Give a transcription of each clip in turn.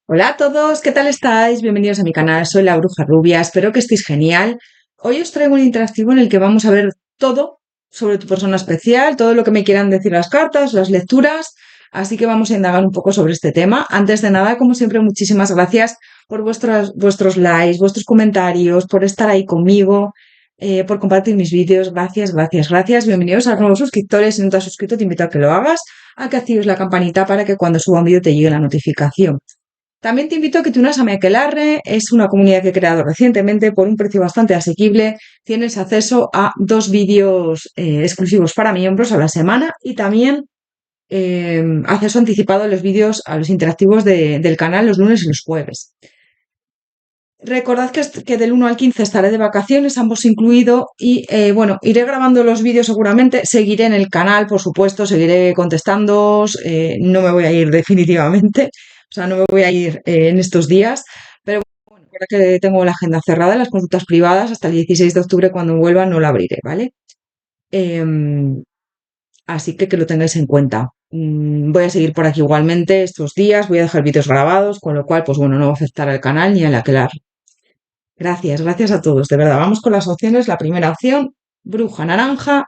Hola a todos, ¿qué tal estáis? Bienvenidos a mi canal, soy la Bruja Rubia, espero que estéis genial. Hoy os traigo un interactivo en el que vamos a ver todo sobre tu persona especial, todo lo que me quieran decir las cartas, las lecturas, así que vamos a indagar un poco sobre este tema. Antes de nada, como siempre, muchísimas gracias por vuestros likes, vuestros comentarios, por estar ahí conmigo, por compartir mis vídeos. Gracias, gracias, gracias. Bienvenidos a los nuevos suscriptores. Si no te has suscrito, te invito a que lo hagas, a que actives la campanita para que cuando suba un vídeo te llegue la notificación. También te invito a que te unas a mi Aquelarre, es una comunidad que he creado recientemente por un precio bastante asequible. Tienes acceso a 2 vídeos exclusivos para miembros a la semana y también acceso anticipado a los vídeos, a los interactivos del canal los lunes y los jueves. Recordad que del 1 al 15 estaré de vacaciones, ambos incluido, y bueno, iré grabando los vídeos seguramente, seguiré en el canal, por supuesto, seguiré contestándoos, no me voy a ir definitivamente, o sea, no me voy a ir en estos días, pero bueno, ahora que tengo la agenda cerrada, las consultas privadas, hasta el 16 de octubre cuando vuelva no la abriré, ¿vale? Em, Así que lo tengáis en cuenta. Voy a seguir por aquí igualmente estos días, voy a dejar vídeos grabados, con lo cual, pues bueno, no va a afectar al canal ni a la que la. Gracias, gracias a todos, de verdad. Vamos con las opciones. La primera opción, bruja naranja,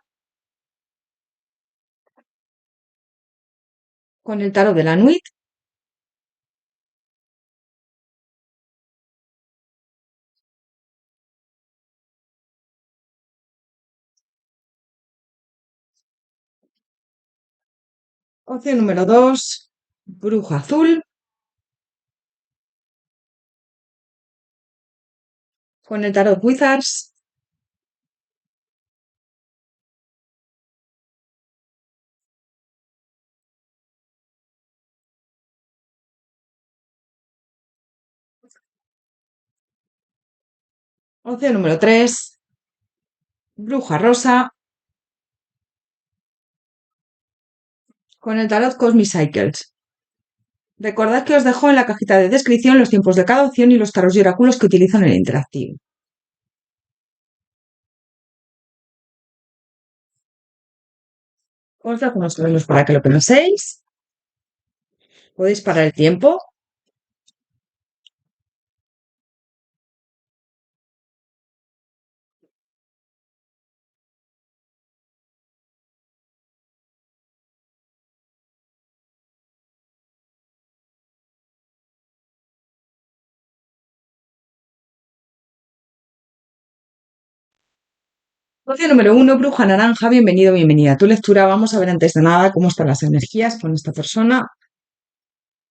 con el tarot de la Nuit. Opción número 2, bruja azul, con el tarot Wizards. Opción número 3, bruja rosa, con el tarot Cosmic Cycles. Recordad que os dejo en la cajita de descripción los tiempos de cada opción y los tarots y oráculos que utilizo en el interactivo. Os dejo unos segundos para que lo penséis. Podéis parar el tiempo. Opción número 1, bruja naranja, bienvenido, bienvenida a tu lectura. Vamos a ver antes de nada cómo están las energías con esta persona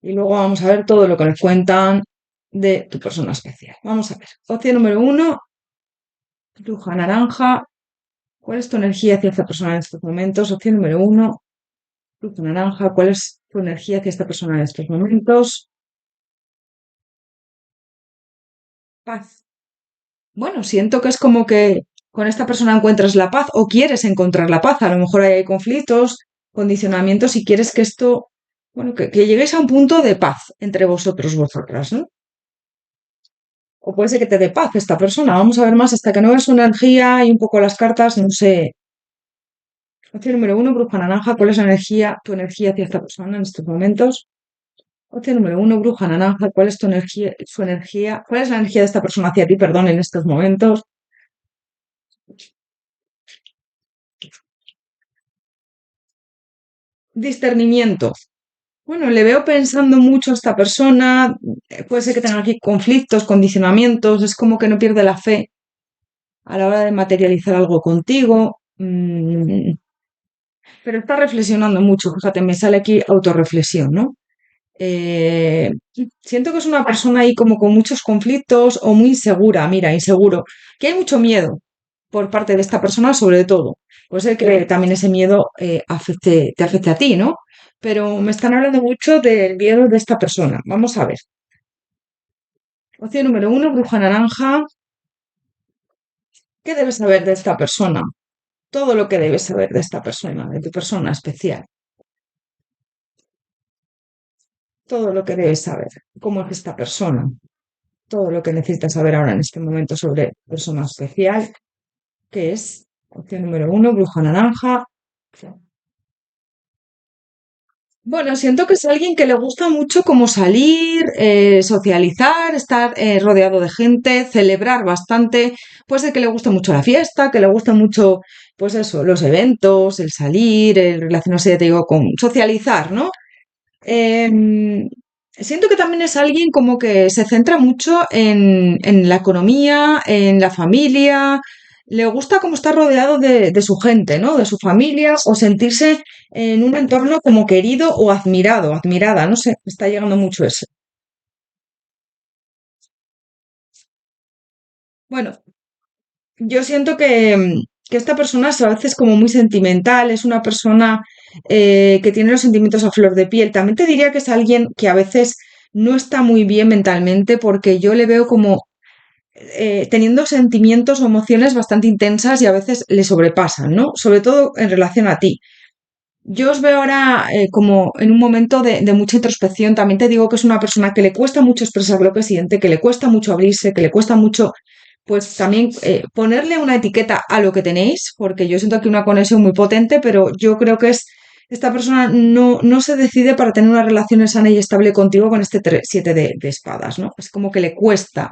y luego vamos a ver todo lo que nos cuentan de tu persona especial. Vamos a ver. Opción número 1, bruja naranja. ¿Cuál es tu energía hacia esta persona en estos momentos? Opción número 1, bruja naranja. ¿Cuál es tu energía hacia esta persona en estos momentos? Paz. Bueno, siento que es como que con esta persona encuentras la paz o quieres encontrar la paz. A lo mejor hay conflictos, condicionamientos y quieres que esto, bueno, que lleguéis a un punto de paz entre vosotros, vosotras, ¿no? O puede ser que te dé paz esta persona. Vamos a ver más hasta que no veas su energía y un poco las cartas, no sé. Opción número 1, bruja naranja. ¿Cuál es tu energía hacia esta persona en estos momentos? Opción número 1, bruja naranja. ¿Cuál es tu energía, su energía? ¿Cuál es la energía de esta persona hacia ti, perdón, en estos momentos? Discernimiento. Bueno, le veo pensando mucho a esta persona. Puede ser que tenga aquí conflictos, condicionamientos. Es como que no pierde la fe a la hora de materializar algo contigo. Pero está reflexionando mucho. Fíjate, me sale aquí autorreflexión, ¿no? Eh, Siento que es una persona ahí como con muchos conflictos o muy insegura, mira, inseguro, que hay mucho miedo por parte de esta persona sobre todo. Puede ser que también ese miedo te afecte a ti, ¿no? Pero me están hablando mucho del miedo de esta persona. Vamos a ver. Opción número 1, bruja naranja. ¿Qué debes saber de esta persona? Todo lo que debes saber de esta persona, de tu persona especial. Todo lo que debes saber. ¿Cómo es esta persona? Todo lo que necesitas saber ahora en este momento sobre persona especial, que es opción número 1, bruja naranja. Bueno, siento que es alguien que le gusta mucho como salir, socializar, estar rodeado de gente, celebrar bastante. Puede ser que le guste mucho la fiesta, que le guste mucho, pues eso, los eventos, el salir, el relacionarse, ya te digo, con socializar, ¿no? Em, Siento que también es alguien como que se centra mucho en la economía, en la familia. Le gusta como estar rodeado de su gente, ¿no? De su familia o sentirse en un entorno como querido o admirado, admirada. No sé, me está llegando mucho eso. Bueno, yo siento que esta persona es a veces como muy sentimental, es una persona que tiene los sentimientos a flor de piel. También te diría que es alguien que a veces no está muy bien mentalmente porque yo le veo como teniendo sentimientos o emociones bastante intensas y a veces le sobrepasan, ¿no? Sobre todo en relación a ti. Yo os veo ahora como en un momento de mucha introspección. También te digo que es una persona que le cuesta mucho expresar lo que siente, que le cuesta mucho abrirse, que le cuesta mucho, pues también ponerle una etiqueta a lo que tenéis, porque yo siento aquí una conexión muy potente, pero yo creo que es, esta persona no se decide para tener una relación sana y estable contigo con este siete de espadas, ¿no? Es como que le cuesta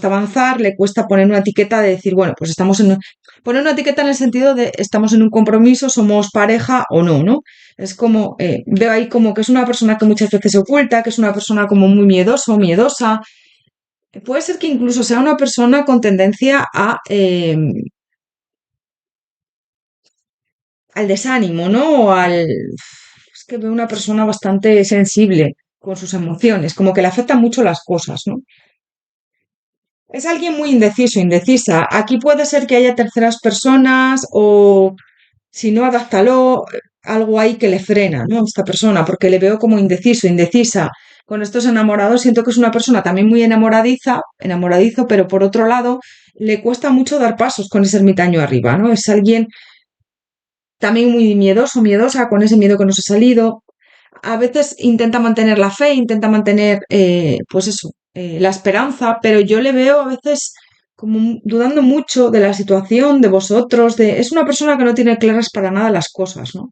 avanzar, le cuesta poner una etiqueta de decir, bueno, pues estamos en, poner una etiqueta en el sentido de estamos en un compromiso, somos pareja o no, ¿no? Es como, veo ahí como que es una persona que muchas veces se oculta, que es una persona como muy miedosa o miedosa. Puede ser que incluso sea una persona con tendencia al desánimo, ¿no? O al... Es que veo una persona bastante sensible con sus emociones, como que le afectan mucho las cosas, ¿no? Es alguien muy indeciso, indecisa. Aquí puede ser que haya terceras personas o si no, adáptalo, algo ahí que le frena, ¿no? Esta persona, porque le veo como indeciso, indecisa. Con estos enamorados siento que es una persona también muy enamoradiza, enamoradizo, pero por otro lado le cuesta mucho dar pasos con ese ermitaño arriba, ¿no? Es alguien también muy miedoso, miedosa, con ese miedo que nos ha salido. A veces intenta mantener la fe, intenta mantener, pues eso, la esperanza, pero yo le veo a veces como dudando mucho de la situación, de vosotros, de... Es una persona que no tiene claras para nada las cosas, ¿no?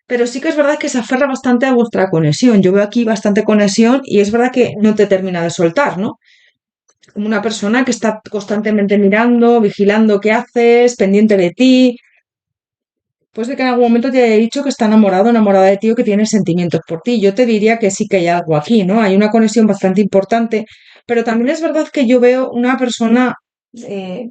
Pero sí que es verdad que se aferra bastante a vuestra conexión. Yo veo aquí bastante conexión y es verdad que no te termina de soltar, ¿no? Como una persona que está constantemente mirando, vigilando qué haces, pendiente de ti, pues de que en algún momento te haya dicho que está enamorado, enamorada de ti o que tiene sentimientos por ti. Yo te diría que sí que hay algo aquí, ¿no? Hay una conexión bastante importante, pero también es verdad que yo veo una persona,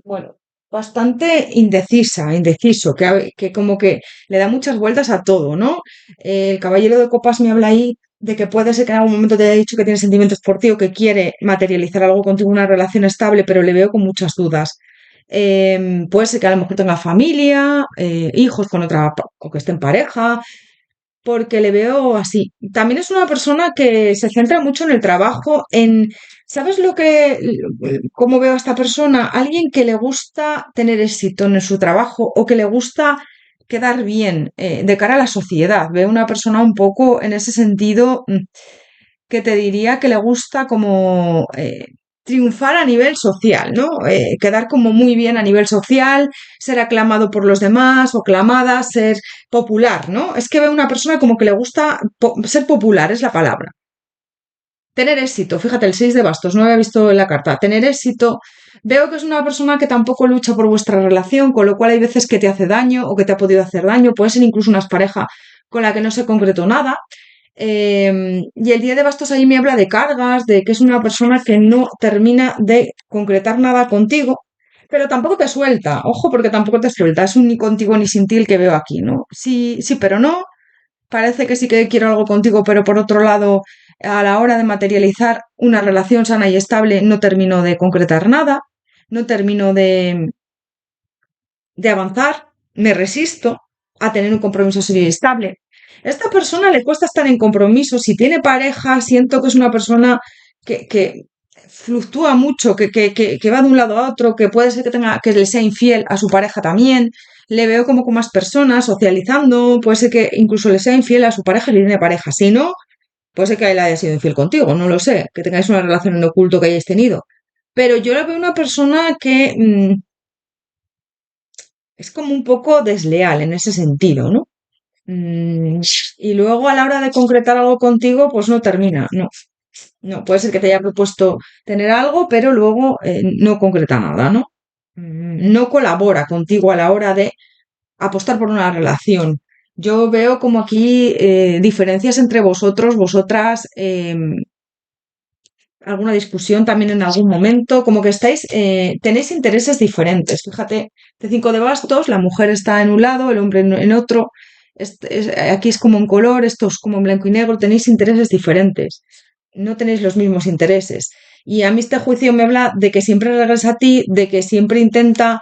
bueno, bastante indecisa, indeciso, que como que le da muchas vueltas a todo, ¿no? El caballero de copas me habla ahí de que puede ser que en algún momento te haya dicho que tiene sentimientos por ti o que quiere materializar algo contigo, una relación estable, pero le veo con muchas dudas. Puede ser que a lo mejor tenga familia, hijos con otra, o que esté en pareja, porque le veo así. También es una persona que se centra mucho en el trabajo, en, ¿sabes lo que, cómo veo a esta persona? Alguien que le gusta tener éxito en su trabajo o que le gusta quedar bien de cara a la sociedad. Veo una persona un poco en ese sentido que te diría que le gusta como triunfar a nivel social, ¿no? Quedar como muy bien a nivel social, ser aclamado por los demás o aclamada, ser popular, ¿no? Es que veo una persona como que le gusta ser popular, es la palabra. Tener éxito, fíjate, el 6 de bastos, no había visto en la carta. Tener éxito, veo que es una persona que tampoco lucha por vuestra relación, con lo cual hay veces que te hace daño o que te ha podido hacer daño, puede ser incluso una pareja con la que no se concretó nada. Y el día de bastos ahí me habla de cargas, de que es una persona que no termina de concretar nada contigo, pero tampoco te suelta. Ojo, porque tampoco te suelta. Es un ni contigo ni sin ti el que veo aquí, ¿no? Sí, sí, pero no. Parece que sí que quiero algo contigo, pero por otro lado, a la hora de materializar una relación sana y estable, no termino de concretar nada, no termino de avanzar, me resisto a tener un compromiso serio y estable. A esta persona le cuesta estar en compromiso. Si tiene pareja, siento que es una persona que fluctúa mucho, que va de un lado a otro, que puede ser que tenga, que le sea infiel a su pareja también. Le veo como con más personas, socializando, puede ser que incluso le sea infiel a su pareja y le tiene pareja. Si no, puede ser que él haya sido infiel contigo, no lo sé, que tengáis una relación en oculto que hayáis tenido. Pero yo le veo una persona que es como un poco desleal en ese sentido, ¿no? Mm, y luego a la hora de concretar algo contigo, pues no termina, no. No, puede ser que te haya propuesto tener algo, pero luego no concreta nada, ¿no? No colabora contigo a la hora de apostar por una relación. Yo veo como aquí diferencias entre vosotros, vosotras, alguna discusión también en algún momento, como que estáis, tenéis intereses diferentes. Fíjate, de 5 de bastos, la mujer está en un lado, el hombre en otro. Aquí es como en color, esto es como en blanco y negro, tenéis intereses diferentes, no tenéis los mismos intereses. Y a mí este juicio me habla de que siempre regresa a ti, de que siempre intenta,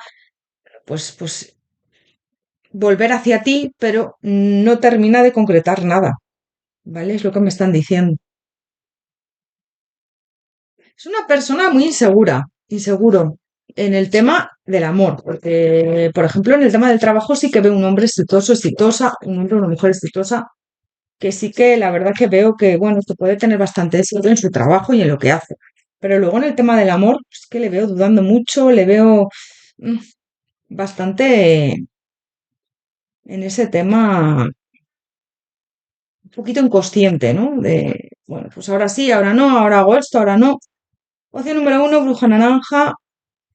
pues, volver hacia ti, pero no termina de concretar nada, ¿vale? Es lo que me están diciendo. Es una persona muy insegura, inseguro en el tema del amor, porque, por ejemplo, en el tema del trabajo sí que veo un hombre exitoso, exitosa, un hombre o una mujer exitosa, que sí que la verdad que veo que, bueno, que puede tener bastante éxito en su trabajo y en lo que hace. Pero luego en el tema del amor, es que le veo dudando mucho, le veo mm, bastante en ese tema un poquito inconsciente, ¿no? De, bueno, pues ahora sí, ahora no, ahora hago esto, ahora no. Opción número uno, bruja naranja.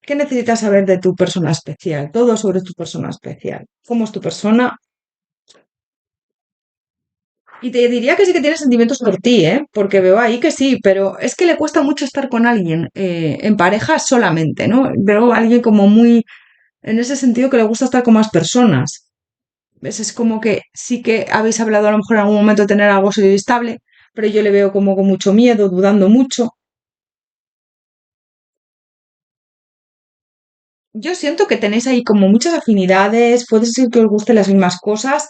¿Qué necesitas saber de tu persona especial? Todo sobre tu persona especial. ¿Cómo es tu persona? Y te diría que sí que tiene sentimientos por ti, ¿eh? Porque veo ahí que sí, pero es que le cuesta mucho estar con alguien en pareja solamente, ¿no? Veo a alguien como muy, en ese sentido, que le gusta estar con más personas. ¿Ves? Es como que sí que habéis hablado a lo mejor en algún momento de tener algo serio y estable, pero yo le veo como con mucho miedo, dudando mucho. Yo siento que tenéis ahí como muchas afinidades, puede ser que os gusten las mismas cosas,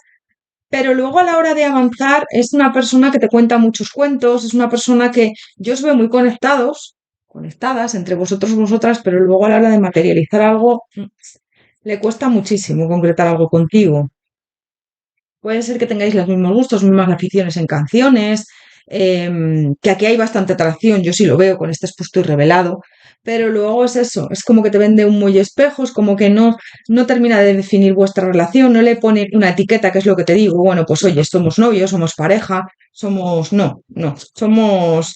pero luego a la hora de avanzar es una persona que te cuenta muchos cuentos, es una persona que yo os veo muy conectados, conectadas entre vosotros y vosotras, pero luego a la hora de materializar algo le cuesta muchísimo concretar algo contigo. Puede ser que tengáis los mismos gustos, mismas aficiones en canciones, que aquí hay bastante atracción, yo sí lo veo con este expuesto y revelado, pero luego es eso, es como que te vende un muy espejo, es como que no termina de definir vuestra relación, no le pone una etiqueta, que es lo que te digo, bueno, pues oye, somos novios, somos pareja, somos, no, somos,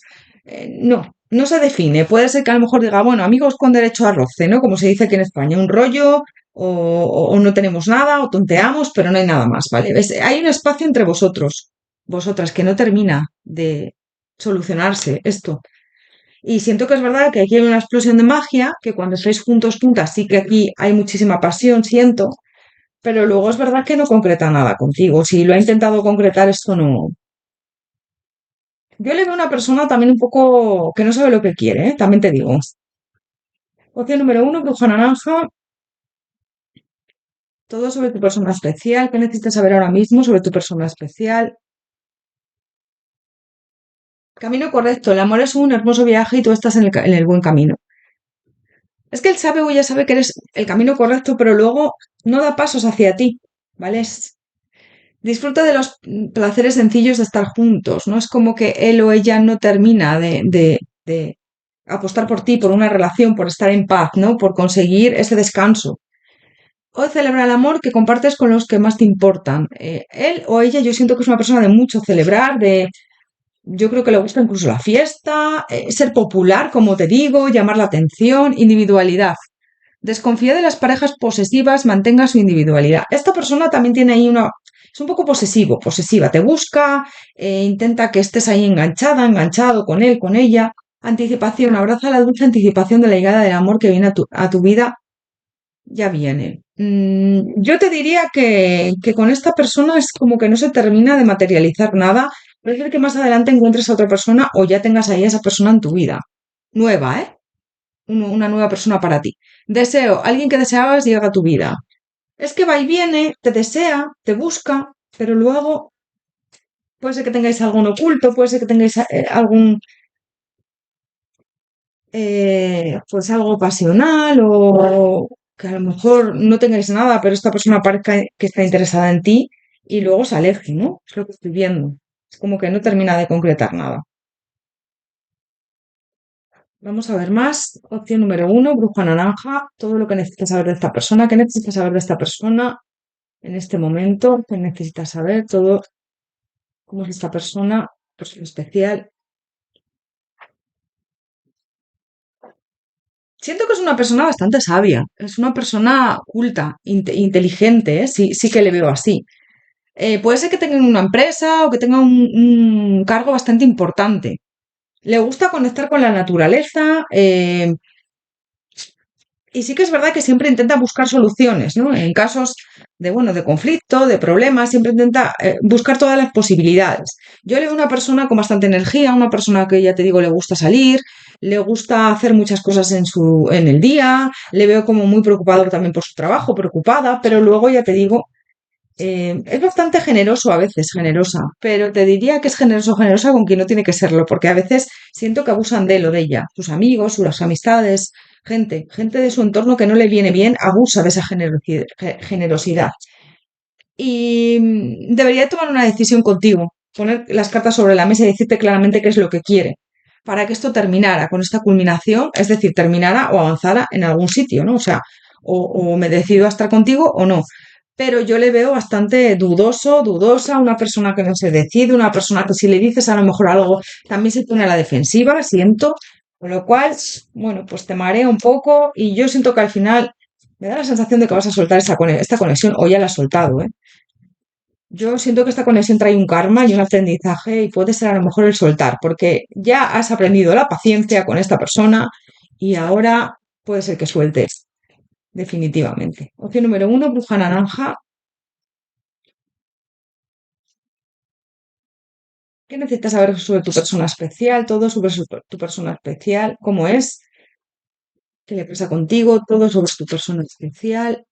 no se define, puede ser que a lo mejor diga, bueno, amigos con derecho a roce, ¿no? Como se dice aquí en España, un rollo, o no tenemos nada, o tonteamos, pero no hay nada más, ¿vale? Hay un espacio entre vosotros, vosotras, que no termina de solucionarse esto. Y siento que es verdad que aquí hay una explosión de magia, que cuando estáis juntos, juntas, sí que aquí hay muchísima pasión, siento, pero luego es verdad que no concreta nada contigo. Si lo ha intentado concretar, esto no. Yo le veo a una persona también un poco que no sabe lo que quiere, ¿eh? También te digo. Opción número uno, bruja naranja. Todo sobre tu persona especial. ¿Qué necesitas saber ahora mismo sobre tu persona especial? Camino correcto. El amor es un hermoso viaje y tú estás en el buen camino. Es que él sabe o ella sabe que eres el camino correcto, pero luego no da pasos hacia ti, ¿vale? Disfruta de los placeres sencillos de estar juntos, ¿no? Es como que él o ella no termina de apostar por ti, por una relación, por estar en paz, ¿no? Por conseguir ese descanso. O celebra el amor que compartes con los que más te importan. Él o ella, yo siento que es una persona de mucho celebrar, yo creo que le gusta incluso la fiesta, ser popular, como te digo, llamar la atención, individualidad. Desconfía de las parejas posesivas, mantenga su individualidad. Esta persona también tiene ahí una... Es un poco posesivo, posesiva. Te busca, intenta que estés ahí enganchada, enganchado con él, con ella. Anticipación, abraza la dulce anticipación de la llegada del amor que viene a tu vida, ya viene. Yo te diría que con esta persona es como que no se termina de materializar nada. Puede ser que más adelante encuentres a otra persona o ya tengas ahí a esa persona en tu vida. Nueva, ¿eh? Una nueva persona para ti. Deseo, alguien que deseabas llega a tu vida. Es que va y viene, te desea, te busca, pero luego puede ser que tengáis algo en oculto, puede ser que tengáis algún, pues algo pasional o que a lo mejor no tengáis nada, pero esta persona parezca que está interesada en ti y luego se aleje, ¿no? Es lo que estoy viendo. Es como que no termina de concretar nada. Vamos a ver más. Opción número uno, bruja naranja. Todo lo que necesitas saber de esta persona. ¿Qué necesitas saber de esta persona? en este momento, que necesitas saber todo, cómo es esta persona especial. Siento que es una persona bastante sabia, es una persona culta, inteligente, ¿eh? Sí, sí que le veo así. Puede ser que tenga una empresa o que tenga un cargo bastante importante. Le gusta conectar con la naturaleza, y sí que es verdad que siempre intenta buscar soluciones, ¿no? En casos de, bueno, de conflicto, de problemas, siempre intenta buscar todas las posibilidades. Yo le veo una persona con bastante energía, una persona que ya te digo le gusta salir, le gusta hacer muchas cosas en el día, le veo como muy preocupado también por su trabajo, preocupada, pero luego ya te digo, es bastante generoso a veces, generosa, pero te diría que es generoso, generosa con quien no tiene que serlo, porque a veces siento que abusan de él o de ella. Sus amigos, sus amistades, gente de su entorno que no le viene bien, abusa de esa generosidad. Y debería tomar una decisión contigo, poner las cartas sobre la mesa y decirte claramente qué es lo que quiere, para que esto terminara con esta culminación, es decir, terminara o avanzara en algún sitio, ¿no? O sea, o me decido a estar contigo o no. Pero yo le veo bastante dudoso, dudosa, una persona que no se decide, una persona que si le dices a lo mejor algo también se pone a la defensiva, siento, con lo cual, bueno, pues te marea un poco y yo siento que al final me da la sensación de que vas a soltar esta conexión o ya la has soltado, ¿eh? Yo siento que esta conexión trae un karma y un aprendizaje y puede ser a lo mejor el soltar, porque ya has aprendido la paciencia con esta persona y ahora puede ser que sueltes, definitivamente. Opción número uno, bruja naranja. ¿Qué necesitas saber sobre tu persona especial? Todo sobre tu persona especial, cómo es, qué le pasa contigo, todo sobre tu persona especial.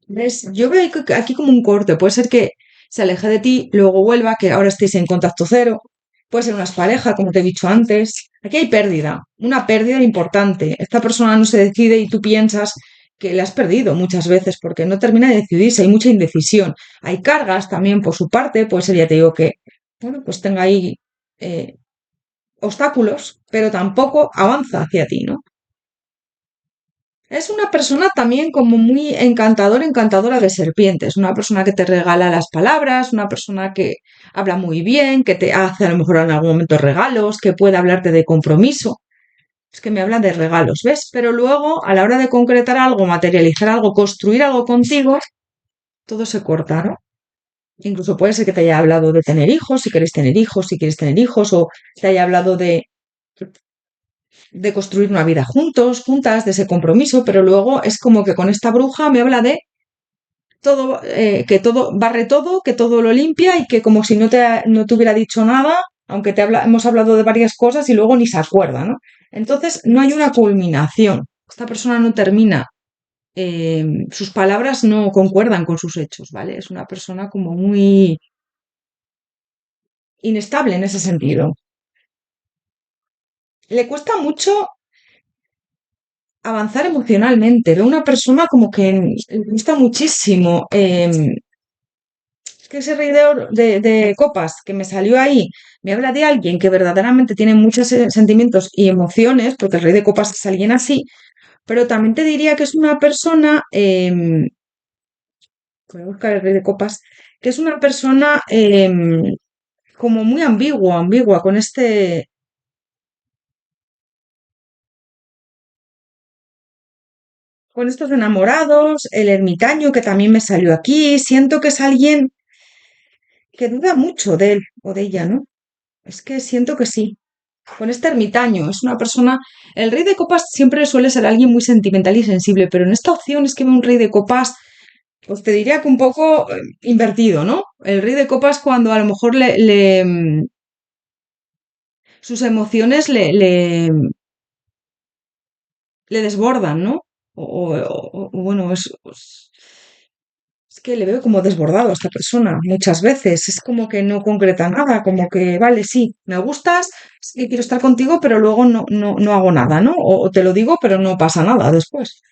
¿Ves? Yo veo aquí como un corte. Puede ser que se aleje de ti, luego vuelva, que ahora estéis en contacto cero. Puede ser una pareja, como te he dicho antes. Aquí hay pérdida, una pérdida importante. Esta persona no se decide y tú piensas que la has perdido muchas veces porque no termina de decidirse, hay mucha indecisión. Hay cargas también por su parte, puede ser, ya te digo, que, bueno, pues tenga ahí eh, obstáculos, pero tampoco avanza hacia ti, ¿no? Es una persona también como muy encantadora de serpientes, una persona que te regala las palabras, una persona que habla muy bien, que te hace a lo mejor en algún momento regalos, que puede hablarte de compromiso. Es que me habla de regalos, ¿ves? Pero luego, a la hora de concretar algo, materializar algo, construir algo contigo, todo se corta, ¿no? Incluso puede ser que te haya hablado de tener hijos, si quieres tener hijos, si quieres tener hijos, o te haya hablado de construir una vida juntos, juntas, de ese compromiso, pero luego es como que con esta bruja me habla de todo, que todo, barre todo, que todo lo limpia y que como si no te hubiera dicho nada, aunque hemos hablado de varias cosas y luego ni se acuerda, ¿no? Entonces no hay una culminación. Esta persona no termina, sus palabras no concuerdan con sus hechos, ¿vale? Es una persona como muy inestable en ese sentido. Le cuesta mucho avanzar emocionalmente. Veo una persona como que le cuesta muchísimo. Es que ese rey de copas que me salió ahí me habla de alguien que verdaderamente tiene muchos sentimientos y emociones, porque el rey de copas es alguien así, pero también te diría que es una persona, voy a buscar el rey de copas, que es una persona como muy ambigua, con estos enamorados, el ermitaño que también me salió aquí, siento que es alguien que duda mucho de él o de ella, ¿no? Es que siento que sí. Con este ermitaño, es una persona. El rey de copas siempre suele ser alguien muy sentimental y sensible, pero en esta opción es que veo un rey de copas, pues te diría que un poco invertido, ¿no? El rey de copas cuando a lo mejor sus emociones le desbordan, ¿no? Bueno, es que le veo como desbordado a esta persona muchas veces. Es como que no concreta nada, como que, vale, sí, me gustas, sí quiero estar contigo, pero luego no hago nada, ¿no? O te lo digo, pero no pasa nada después.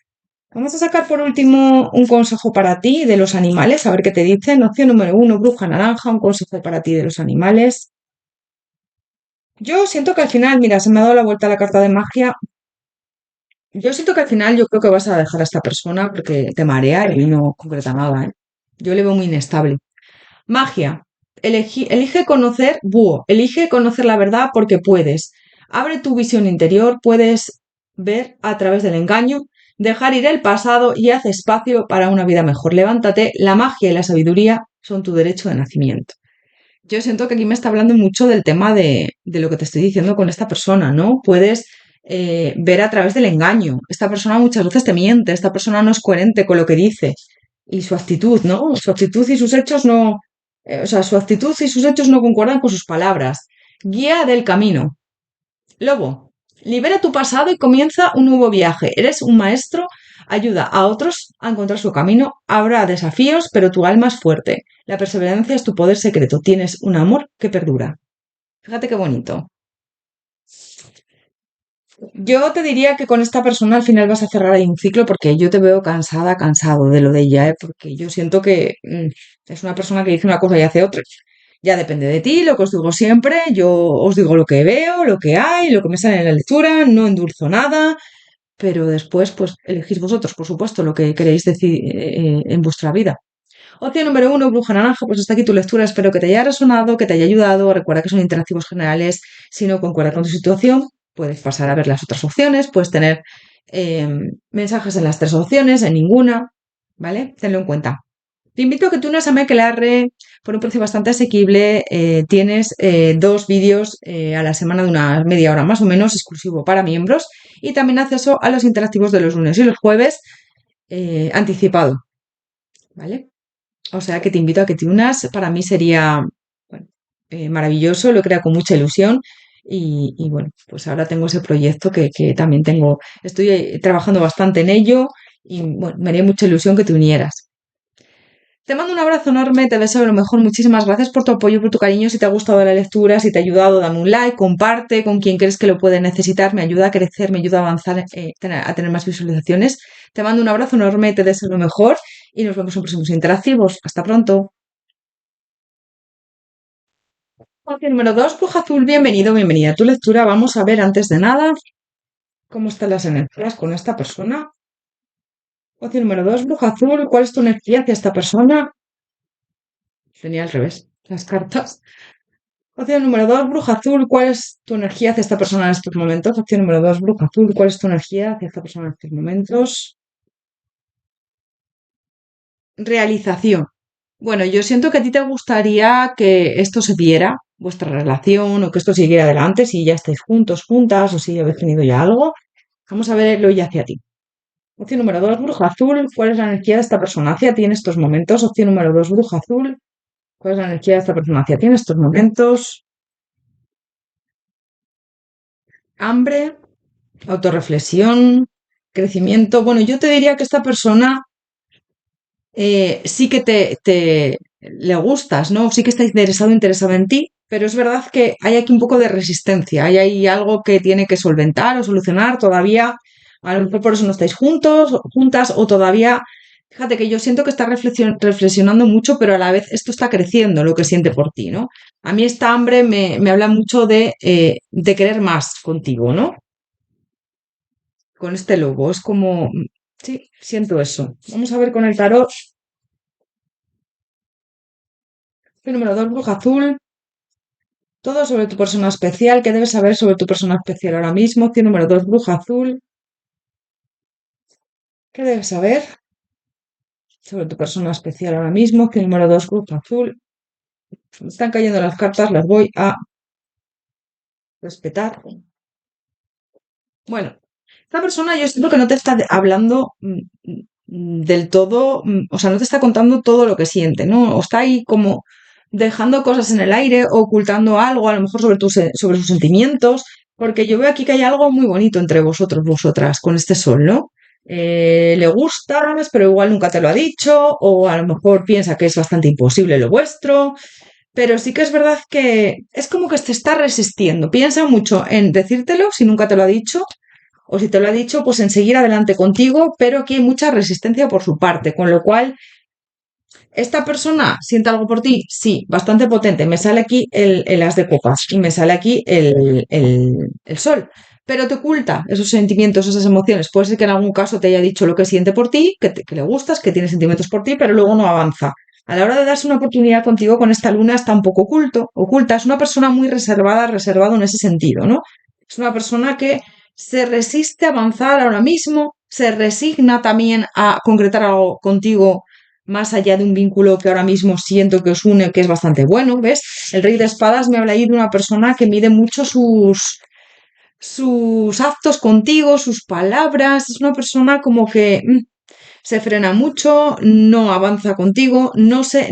Vamos a sacar por último un consejo para ti de los animales, a ver qué te dicen. Opción número uno, bruja naranja, un consejo para ti de los animales. Yo siento que al final, mira, se me ha dado la vuelta a la carta de magia. Yo siento que al final yo creo que vas a dejar a esta persona porque te marea y no concreta nada, ¿eh? Yo le veo muy inestable. Magia. Elige conocer, búho, elige conocer la verdad porque puedes. Abre tu visión interior, puedes ver a través del engaño, dejar ir el pasado y haz espacio para una vida mejor. Levántate, la magia y la sabiduría son tu derecho de nacimiento. Yo siento que aquí me está hablando mucho del tema de lo que te estoy diciendo con esta persona, ¿no? Puedes ver a través del engaño. Esta persona muchas veces te miente, esta persona no es coherente con lo que dice y su actitud, ¿no? Su actitud y sus hechos no, o sea, su actitud y sus hechos no concuerdan con sus palabras. Guía del camino. Lobo, libera tu pasado y comienza un nuevo viaje. Eres un maestro, ayuda a otros a encontrar su camino. Habrá desafíos, pero tu alma es fuerte. La perseverancia es tu poder secreto. Tienes un amor que perdura. Fíjate qué bonito. Yo te diría que con esta persona al final vas a cerrar ahí un ciclo porque yo te veo cansada, cansado de lo de ella, ¿eh? Porque yo siento que es una persona que dice una cosa y hace otra. Ya depende de ti, lo que os digo siempre, yo os digo lo que veo, lo que hay, lo que me sale en la lectura, no endulzo nada, pero después pues elegís vosotros, por supuesto, lo que queréis decir en vuestra vida. Opción número uno, bruja naranja, pues hasta aquí tu lectura, espero que te haya resonado, que te haya ayudado, recuerda que son interactivos generales, si no concuerda con tu situación, puedes pasar a ver las otras opciones, puedes tener mensajes en las tres opciones, en ninguna, ¿vale? Tenlo en cuenta. Te invito a que te unas a Mekelarre por un precio bastante asequible. Tienes dos vídeos a la semana de una media hora más o menos, exclusivo para miembros, y también acceso a los interactivos de los lunes y los jueves anticipado, ¿vale? O sea que te invito a que te unas. Para mí sería bueno, maravilloso, lo creo con mucha ilusión. Y bueno, pues ahora tengo ese proyecto que también tengo, estoy trabajando bastante en ello y bueno, me haría mucha ilusión que te unieras. Te mando un abrazo enorme, te deseo lo mejor, muchísimas gracias por tu apoyo, por tu cariño, si te ha gustado la lectura, si te ha ayudado, dame un like, comparte con quien crees que lo puede necesitar, me ayuda a crecer, me ayuda a avanzar, a tener más visualizaciones. Te mando un abrazo enorme, te deseo lo mejor y nos vemos en próximos interactivos. Hasta pronto. Opción número 2, Bruja Azul, bienvenido, bienvenida a tu lectura. Vamos a ver antes de nada cómo están las energías con esta persona. Opción número 2, Bruja Azul, ¿cuál es tu energía hacia esta persona? Tenía al revés las cartas. Opción número 2, Bruja Azul, ¿cuál es tu energía hacia esta persona en estos momentos? Opción número 2, Bruja Azul, ¿cuál es tu energía hacia esta persona en estos momentos? Realización. Bueno, yo siento que a ti te gustaría que esto se viera, vuestra relación, o que esto siguiera adelante, si ya estáis juntos, juntas, o si habéis tenido ya algo. Vamos a verlo ya hacia ti. Opción número 2, Bruja Azul, ¿cuál es la energía de esta persona hacia ti en estos momentos? Opción número 2, Bruja Azul, ¿cuál es la energía de esta persona hacia ti en estos momentos? Hambre, autorreflexión, crecimiento. Bueno, yo te diría que esta persona sí que te le gustas, ¿no? Sí que está interesado, interesado en ti, pero es verdad que hay aquí un poco de resistencia, hay ahí algo que tiene que solventar o solucionar todavía. A lo mejor por eso no estáis juntos, juntas, o todavía. Fíjate que yo siento que está reflexionando mucho, pero a la vez esto está creciendo, lo que siente por ti, ¿no? A mí esta hambre me habla mucho de querer más contigo, ¿no? Con este lobo. Es como, sí, siento eso. Vamos a ver con el tarot. El número 2, bruja azul. Todo sobre tu persona especial. ¿Qué debes saber sobre tu persona especial ahora mismo? Opción número 2, bruja azul. ¿Qué debes saber sobre tu persona especial ahora mismo? Opción número 2, bruja azul. Me están cayendo las cartas, las voy a respetar. Bueno, esta persona yo siento que no te está hablando del todo, o sea, no te está contando todo lo que siente, ¿no? O está ahí como dejando cosas en el aire, ocultando algo, a lo mejor sobre sus sentimientos, porque yo veo aquí que hay algo muy bonito entre vosotros, vosotras, con este sol, ¿no? Le gustas, pero igual nunca te lo ha dicho, o a lo mejor piensa que es bastante imposible lo vuestro, pero sí que es verdad que es como que se está resistiendo. Piensa mucho en decírtelo si nunca te lo ha dicho, o si te lo ha dicho, pues en seguir adelante contigo, pero aquí hay mucha resistencia por su parte, con lo cual, ¿esta persona siente algo por ti? Sí, bastante potente. Me sale aquí el as de copas y me sale aquí el sol, pero te oculta esos sentimientos, esas emociones. Puede ser que en algún caso te haya dicho lo que siente por ti, que le gustas, que tiene sentimientos por ti, pero luego no avanza. a la hora de darse una oportunidad contigo con esta luna está un poco oculta. Es una persona muy reservada, reservado en ese sentido, ¿no? Es una persona que se resiste a avanzar ahora mismo, se resigna también a concretar algo contigo más allá de un vínculo que ahora mismo siento que os une, que es bastante bueno, ¿ves? El rey de espadas me habla ahí de una persona que mide mucho sus actos contigo, sus palabras, es una persona como que se frena mucho, no avanza contigo, no se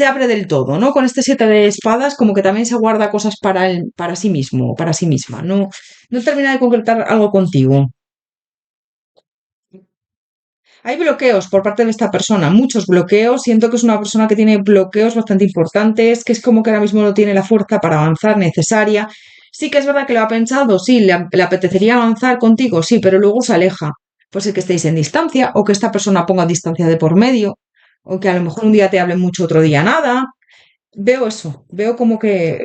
abre del todo, ¿no? Con este siete de espadas como que también se guarda cosas para sí mismo, para sí misma, no termina de concretar algo contigo. Hay bloqueos por parte de esta persona, muchos bloqueos. Siento que es una persona que tiene bloqueos bastante importantes, que es como que ahora mismo no tiene la fuerza para avanzar necesaria. Sí que es verdad que lo ha pensado, sí, le apetecería avanzar contigo, sí, pero luego se aleja. Pues el que estéis en distancia, o que esta persona ponga distancia de por medio, o que a lo mejor un día te hable mucho, otro día nada. Veo eso, veo como que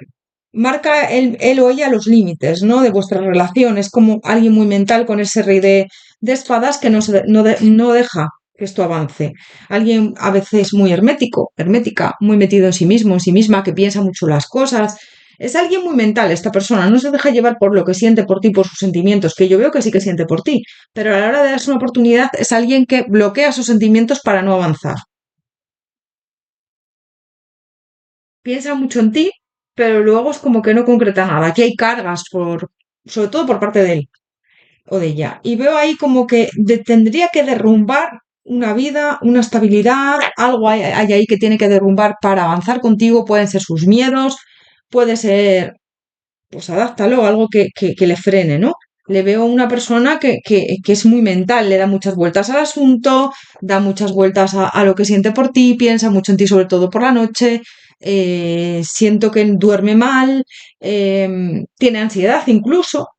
marca él o ella los límites, ¿no? De vuestra relación. Es como alguien muy mental con ese rey de espadas que no deja que esto avance. Alguien a veces muy hermético, hermética, muy metido en sí mismo, en sí misma, que piensa mucho las cosas. Es alguien muy mental esta persona, no se deja llevar por lo que siente por ti, por sus sentimientos, que yo veo que sí que siente por ti, pero a la hora de darse una oportunidad es alguien que bloquea sus sentimientos para no avanzar. Piensa mucho en ti, pero luego es como que no concreta nada. Aquí hay cargas sobre todo por parte de él o de ella. Y veo ahí como que tendría que derrumbar una vida, una estabilidad, algo hay ahí que tiene que derrumbar para avanzar contigo. Pueden ser sus miedos, puede ser, pues adáptalo, algo que le frene, ¿no? Le veo una persona que es muy mental, le da muchas vueltas al asunto, da muchas vueltas a lo que siente por ti, piensa mucho en ti, sobre todo por la noche, siento que duerme mal, tiene ansiedad incluso,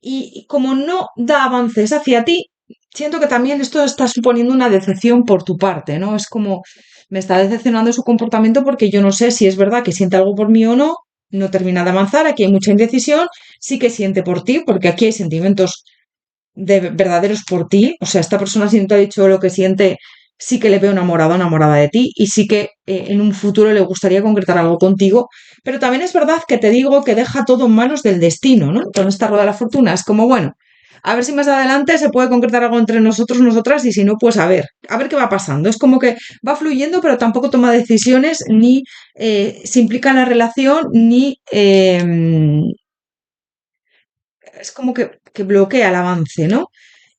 y como no da avances hacia ti, siento que también esto está suponiendo una decepción por tu parte, ¿no? Es como me está decepcionando su comportamiento porque yo no sé si es verdad que siente algo por mí o no, no termina de avanzar, aquí hay mucha indecisión, sí que siente por ti, porque aquí hay sentimientos verdaderos por ti, o sea, esta persona si no te ha dicho lo que siente, sí que le veo enamorado, enamorada de ti y sí que en un futuro le gustaría concretar algo contigo, pero también es verdad que te digo que deja todo en manos del destino, ¿no? Con esta rueda de la fortuna es como, bueno, a ver si más adelante se puede concretar algo entre nosotros, nosotras, y si no, pues a ver qué va pasando. Es como que va fluyendo, pero tampoco toma decisiones, ni se implica en la relación, ni es como que bloquea el avance, ¿no?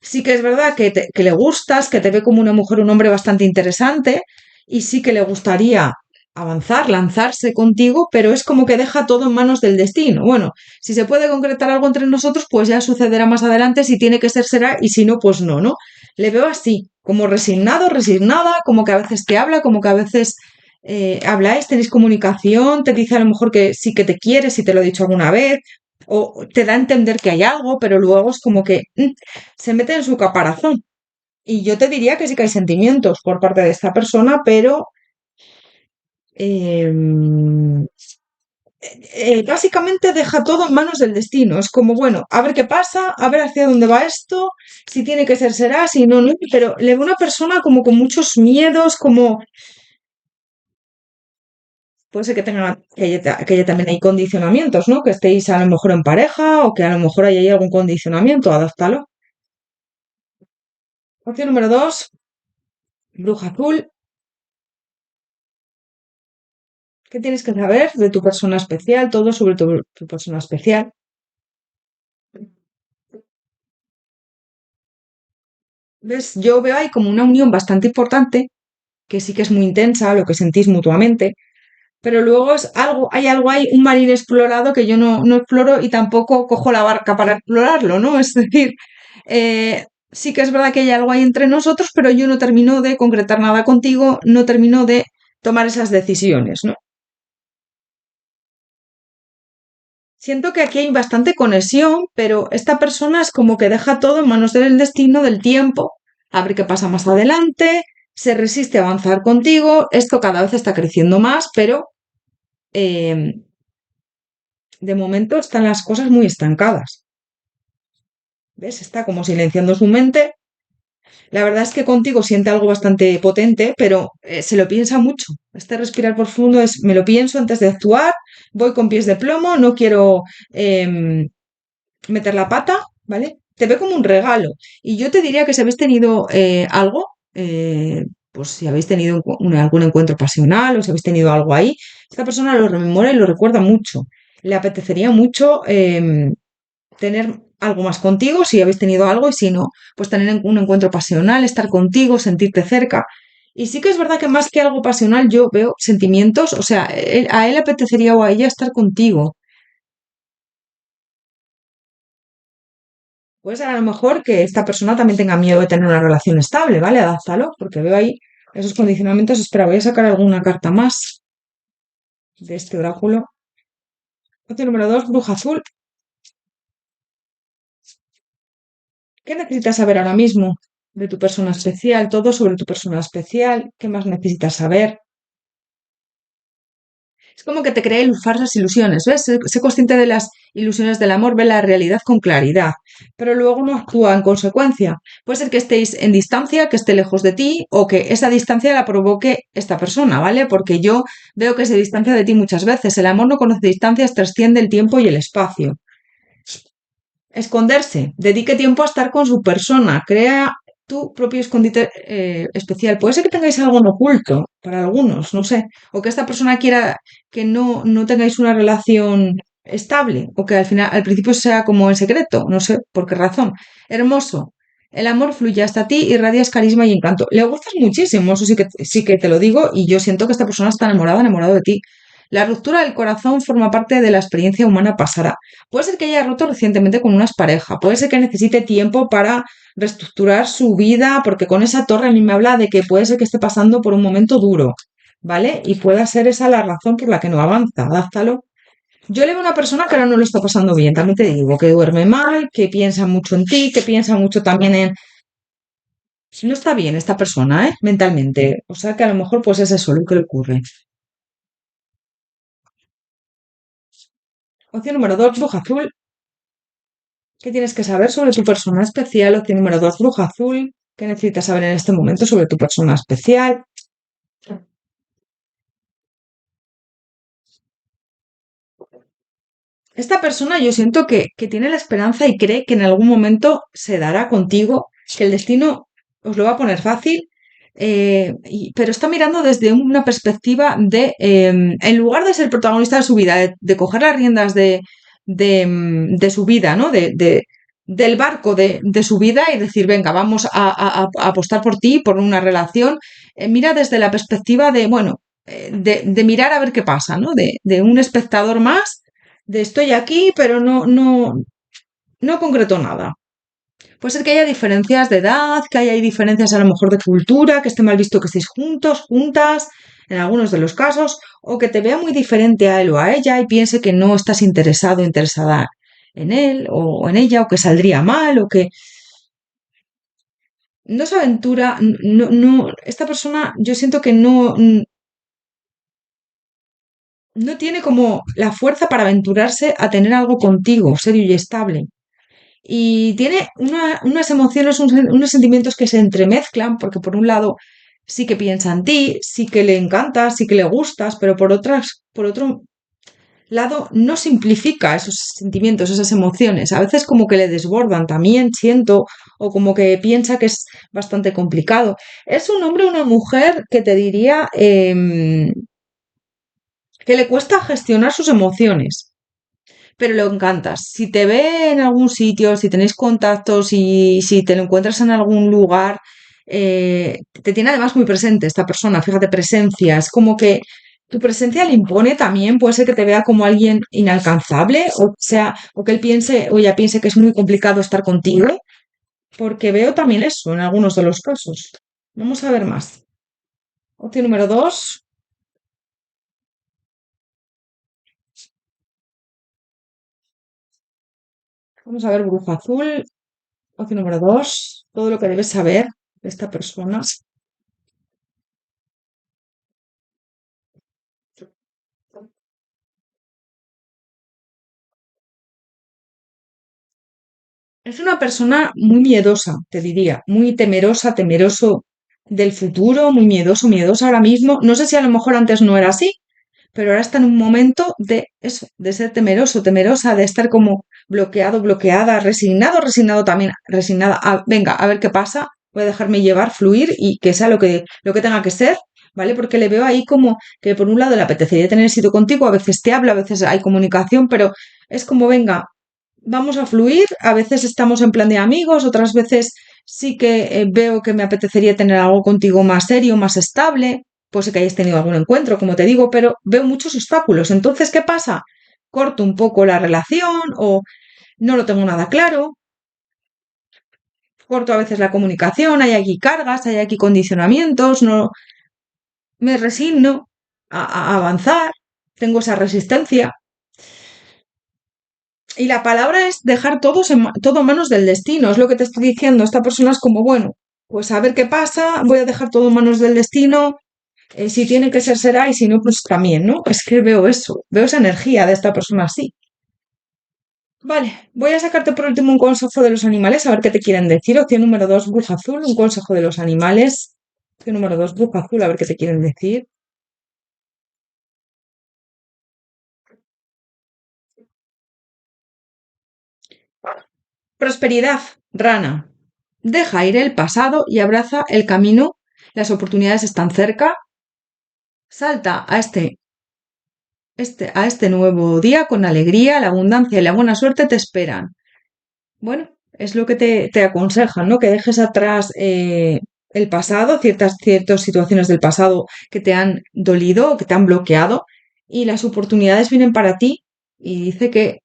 Sí que es verdad que le gustas, que te ve como una mujer, un hombre bastante interesante, y sí que le gustaría avanzar, lanzarse contigo, pero es como que deja todo en manos del destino. Bueno, si se puede concretar algo entre nosotros, pues ya sucederá más adelante, si tiene que ser, será, y si no, pues no, ¿no? Le veo así, como resignado, resignada, como que a veces te habla, como que a veces habláis, tenéis comunicación, te dice a lo mejor que sí que te quiere, si te lo he dicho alguna vez, o te da a entender que hay algo, pero luego es como que se mete en su caparazón. Y yo te diría que sí que hay sentimientos por parte de esta persona, pero eh, básicamente deja todo en manos del destino. Es como, bueno, a ver qué pasa, a ver hacia dónde va esto, si tiene que ser, será, si no, no. Pero le veo una persona como con muchos miedos, como puede ser que tenga, que haya también hay condicionamientos, ¿no? Que estéis a lo mejor en pareja o que a lo mejor haya algún condicionamiento, adáptalo. Opción número dos, bruja azul. ¿Qué tienes que saber de tu persona especial? Todo sobre tu persona especial. ¿Ves? Yo veo ahí como una unión bastante importante, que sí que es muy intensa, lo que sentís mutuamente, pero luego hay algo ahí, un mar inexplorado que yo no exploro y tampoco cojo la barca para explorarlo, ¿no? Es decir, sí que es verdad que hay algo ahí entre nosotros, pero yo no termino de concretar nada contigo, no termino de tomar esas decisiones, ¿no? Siento que aquí hay bastante conexión, pero esta persona es como que deja todo en manos del destino, del tiempo, a ver qué pasa más adelante, se resiste a avanzar contigo, esto cada vez está creciendo más, pero eh, de momento están las cosas muy estancadas. ¿Ves? Está como silenciando su mente La verdad es que contigo siente algo bastante potente, pero se lo piensa mucho. Este respirar profundo es, me lo pienso antes de actuar, voy con pies de plomo, no quiero em, meter la pata, ¿vale? Te ve como un regalo. Y yo te diría que si habéis tenido algo, pues si habéis tenido algún encuentro pasional o si habéis tenido algo ahí, esta persona lo rememora y lo recuerda mucho. Le apetecería mucho tener algo más contigo, si habéis tenido algo, y si no, pues tener un encuentro pasional, estar contigo, sentirte cerca. Y sí que es verdad que más que algo pasional yo veo sentimientos, o sea, a él apetecería o a ella estar contigo. Puede ser a lo mejor que esta persona también tenga miedo de tener una relación estable, ¿vale? Adáptalo, porque veo ahí esos condicionamientos. Espera, voy a sacar alguna carta más de este oráculo. Opción número 2, bruja azul. ¿Qué necesitas saber ahora mismo de tu persona especial? Todo sobre tu persona especial. ¿Qué más necesitas saber? Es como que te cree falsas ilusiones, ¿ves? Sé consciente de las ilusiones del amor, ve la realidad con claridad, pero luego no actúa en consecuencia. Puede ser que estéis en distancia, que esté lejos de ti, o que esa distancia la provoque esta persona, ¿vale? Porque yo veo que se distancia de ti muchas veces. El amor no conoce distancias, trasciende el tiempo y el espacio. Esconderse, dedique tiempo a estar con su persona, crea tu propio escondite especial. Puede ser que tengáis algo en oculto para algunos, no sé, o que esta persona quiera que no tengáis una relación estable, o que al final, al principio sea como en secreto, no sé por qué razón. Hermoso. El amor fluye hasta ti, irradias carisma y encanto. Le gustas muchísimo, eso sí que te lo digo, y yo siento que esta persona está enamorada, enamorado de ti. La ruptura del corazón forma parte de la experiencia humana pasada. Puede ser que haya roto recientemente con una pareja, puede ser que necesite tiempo para reestructurar su vida, porque con esa torre a mí me habla de que puede ser que esté pasando por un momento duro, ¿vale? Y pueda ser esa la razón por la que no avanza, adáptalo. Yo le veo a una persona que ahora no lo está pasando bien, también te digo, que duerme mal, que piensa mucho en ti, que piensa mucho también en... No está bien esta persona, ¿eh? Mentalmente. O sea que a lo mejor pues es eso lo que le ocurre. Opción número 2, bruja azul. ¿Qué tienes que saber sobre tu persona especial? Opción número 2, bruja azul. ¿Qué necesitas saber en este momento sobre tu persona especial? Esta persona yo siento que tiene la esperanza y cree que en algún momento se dará contigo, que el destino os lo va a poner fácil, pero está mirando desde una perspectiva de, en lugar de ser protagonista de su vida, de coger las riendas de su vida, ¿no? Del barco de su vida y decir, venga, vamos a apostar por ti, por una relación, mira desde la perspectiva de, bueno, de mirar a ver qué pasa, ¿no? De un espectador más de estoy aquí, pero no concreto nada. Puede ser que haya diferencias de edad, que haya diferencias a lo mejor de cultura, que esté mal visto que estéis juntos, juntas, en algunos de los casos, o que te vea muy diferente a él o a ella y piense que no estás interesado o interesada en él o en ella, o que saldría mal, o que no se aventura, esta persona yo siento que no tiene como la fuerza para aventurarse a tener algo contigo, serio y estable. Y tiene unas emociones, unos sentimientos que se entremezclan, porque por un lado sí que piensa en ti, sí que le encantas, sí que le gustas, pero por otro lado no simplifica esos sentimientos, esas emociones. A veces como que le desbordan también, siento, o como que piensa que es bastante complicado. Es un hombre o una mujer que te diría que le cuesta gestionar sus emociones, pero lo encantas. Si te ve en algún sitio, si tenéis contactos y si te lo encuentras en algún lugar, te tiene además muy presente esta persona, fíjate, presencia, es como que tu presencia le impone también, puede ser que te vea como alguien inalcanzable, o sea, o que él piense o ella piense que es muy complicado estar contigo, porque veo también eso en algunos de los casos. Vamos a ver más. Opción número 2, vamos a ver bruja azul. Opción número 2, todo lo que debes saber de esta persona. Es una persona muy miedosa, te diría, muy temerosa, temeroso del futuro, muy miedoso, miedosa ahora mismo. No sé si a lo mejor antes no era así, pero ahora está en un momento de eso, de ser temeroso, temerosa, de estar como bloqueado, bloqueada, resignado, resignado también, resignada. Venga, a ver qué pasa, voy a dejarme llevar, fluir y que sea lo que tenga que ser, ¿vale? Porque le veo ahí como que por un lado le apetecería tener sitio contigo, a veces te habla, a veces hay comunicación, pero es como, venga, vamos a fluir, a veces estamos en plan de amigos, otras veces sí que veo que me apetecería tener algo contigo más serio, más estable, puede ser que hayas tenido algún encuentro, como te digo, pero veo muchos obstáculos. Entonces, ¿qué pasa? Corto un poco la relación o no lo tengo nada claro, corto a veces la comunicación, hay aquí cargas, hay aquí condicionamientos, no me resigno a avanzar, tengo esa resistencia. Y la palabra es dejar todo en manos del destino. Es lo que te estoy diciendo. Esta persona es como, bueno, pues a ver qué pasa, voy a dejar todo en manos del destino. Si tiene que ser, será, y si no, pues también, ¿no? Es que veo eso, veo esa energía de esta persona así. Vale, voy a sacarte por último un consejo de los animales, a ver qué te quieren decir. Opción número 2, bruja azul, un consejo de los animales. Opción número 2, bruja azul, a ver qué te quieren decir. Prosperidad, rana. Deja ir el pasado y abraza el camino. Las oportunidades están cerca. Salta a este nuevo día con alegría, la abundancia y la buena suerte te esperan. Bueno, es lo que te aconsejan, ¿no? Que dejes atrás el pasado, ciertas situaciones del pasado que te han dolido, que te han bloqueado, y las oportunidades vienen para ti. Y dice que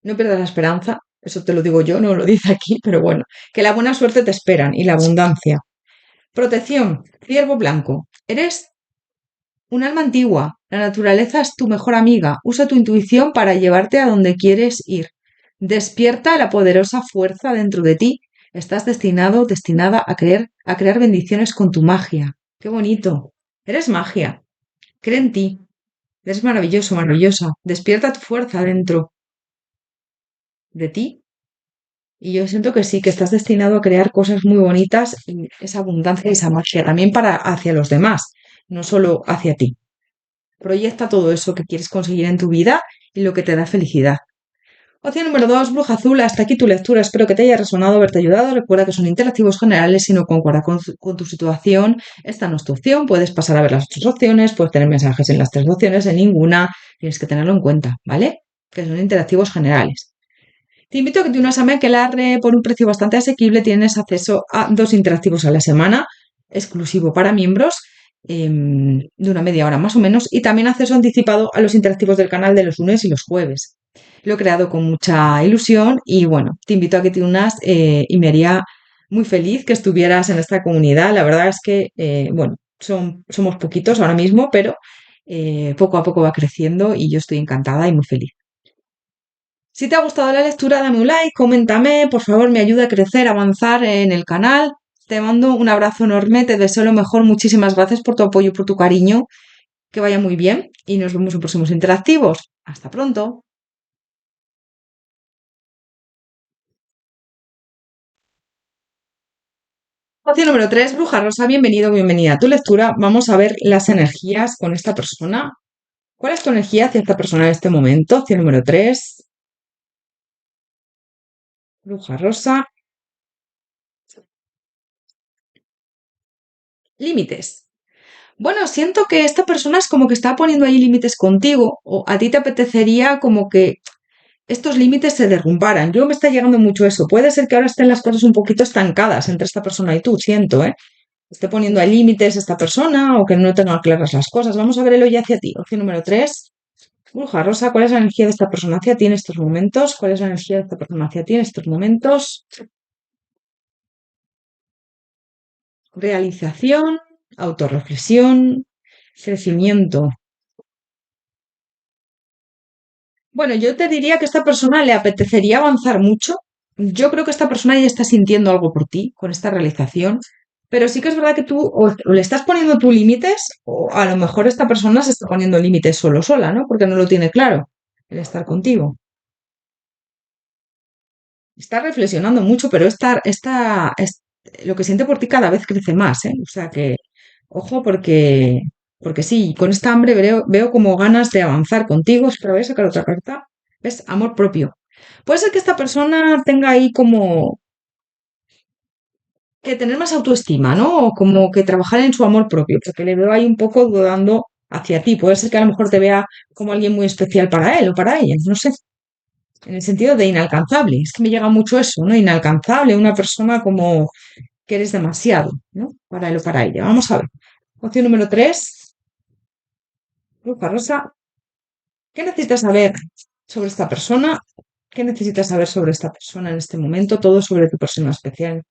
no pierdas la esperanza, eso te lo digo yo, no lo dice aquí, pero bueno, que la buena suerte te esperan y la abundancia. Protección, ciervo blanco. Eres un alma antigua. La naturaleza es tu mejor amiga. Usa tu intuición para llevarte a donde quieres ir. Despierta la poderosa fuerza dentro de ti. Estás destinado, destinada a crear bendiciones con tu magia. Qué bonito. Eres magia. Cree en ti. Eres maravilloso, maravillosa. Despierta tu fuerza dentro de ti. Y yo siento que sí, que estás destinado a crear cosas muy bonitas y esa abundancia y esa magia también para hacia los demás, no solo hacia ti. Proyecta todo eso que quieres conseguir en tu vida y lo que te da felicidad. Opción número 2, bruja azul. Hasta aquí tu lectura. Espero que te haya resonado, haberte ayudado. Recuerda que son interactivos generales. Si no concuerda con tu situación, esta no es tu opción. Puedes pasar a ver las otras opciones. Puedes tener mensajes en las tres opciones, en ninguna. Tienes que tenerlo en cuenta, ¿vale? Que son interactivos generales. Te invito a que te unas a mí, que por un precio bastante asequible tienes acceso a 2 interactivos a la semana, exclusivo para miembros, de una media hora más o menos, y también acceso anticipado a los interactivos del canal de los lunes y los jueves. Lo he creado con mucha ilusión y bueno, te invito a que te unas y me haría muy feliz que estuvieras en esta comunidad. La verdad es que, bueno, somos poquitos ahora mismo, pero poco a poco va creciendo y yo estoy encantada y muy feliz. Si te ha gustado la lectura, dame un like, coméntame, por favor, me ayuda a crecer, a avanzar en el canal. Te mando un abrazo enorme, te deseo lo mejor, muchísimas gracias por tu apoyo y por tu cariño, que vaya muy bien y nos vemos en próximos interactivos. Hasta pronto. Opción número 3, Bruja Rosa, bienvenido, bienvenida a tu lectura. Vamos a ver las energías con esta persona. ¿Cuál es tu energía hacia esta persona en este momento? Opción número 3, Bruja Rosa, límites. Bueno, siento que esta persona es como que está poniendo ahí límites contigo o a ti te apetecería como que estos límites se derrumbaran. Yo me está llegando mucho eso. Puede ser que ahora estén las cosas un poquito estancadas entre esta persona y tú, siento, ¿eh? Esté poniendo ahí límites esta persona o que no tenga claras las cosas. Vamos a ver el hoy hacia ti. Opción número 3. Bruja Rosa, ¿cuál es la energía de esta persona hacia ti en estos momentos? ¿Cuál es la energía de esta persona hacia ti en estos momentos? Realización, autorreflexión, crecimiento. Bueno, yo te diría que a esta persona le apetecería avanzar mucho. Yo creo que esta persona ya está sintiendo algo por ti con esta realización, pero sí que es verdad que tú o le estás poniendo tus límites o a lo mejor esta persona se está poniendo límites solo sola, ¿no? Porque no lo tiene claro el estar contigo. está reflexionando mucho, pero lo que siente por ti cada vez crece más, ¿eh? O sea que, ojo, porque sí, con esta hambre veo como ganas de avanzar contigo. Espera, voy a sacar otra carta. ¿Ves? Amor propio. Puede ser que esta persona tenga ahí como que tener más autoestima, ¿no? O como que trabajar en su amor propio, porque le veo ahí un poco dudando hacia ti. Puede ser que a lo mejor te vea como alguien muy especial para él o para ella, no sé, en el sentido de inalcanzable. Es que me llega mucho eso, ¿no? Inalcanzable, una persona como que eres demasiado, ¿no? Para él o para ella. Vamos a ver. Opción número 3, Bruja Rosa. ¿Qué necesitas saber sobre esta persona? ¿Qué necesitas saber sobre esta persona en este momento? Todo sobre tu persona especial.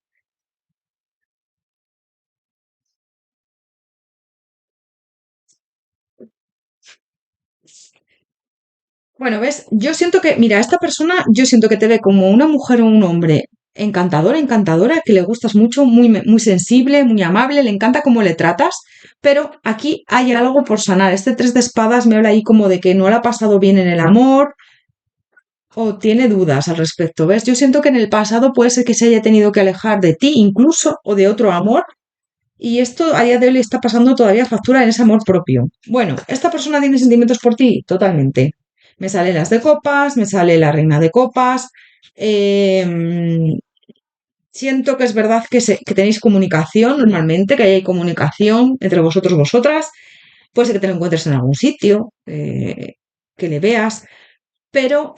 Bueno, ves, yo siento que, mira, esta persona, yo siento que te ve como una mujer o un hombre encantadora, encantadora, que le gustas mucho, muy sensible, muy amable, le encanta cómo le tratas, pero aquí hay algo por sanar. Este 3 de espadas me habla ahí como de que no le ha pasado bien en el amor o tiene dudas al respecto, ¿ves? Yo siento que en el pasado puede ser que se haya tenido que alejar de ti incluso o de otro amor. Y esto a día de hoy le está pasando todavía factura en ese amor propio. Bueno, ¿esta persona tiene sentimientos por ti? Totalmente. Me sale las de copas, me sale la reina de copas. Siento que es verdad que tenéis comunicación normalmente, que hay comunicación entre vosotros, vosotras. Puede ser que te lo encuentres en algún sitio, que le veas, pero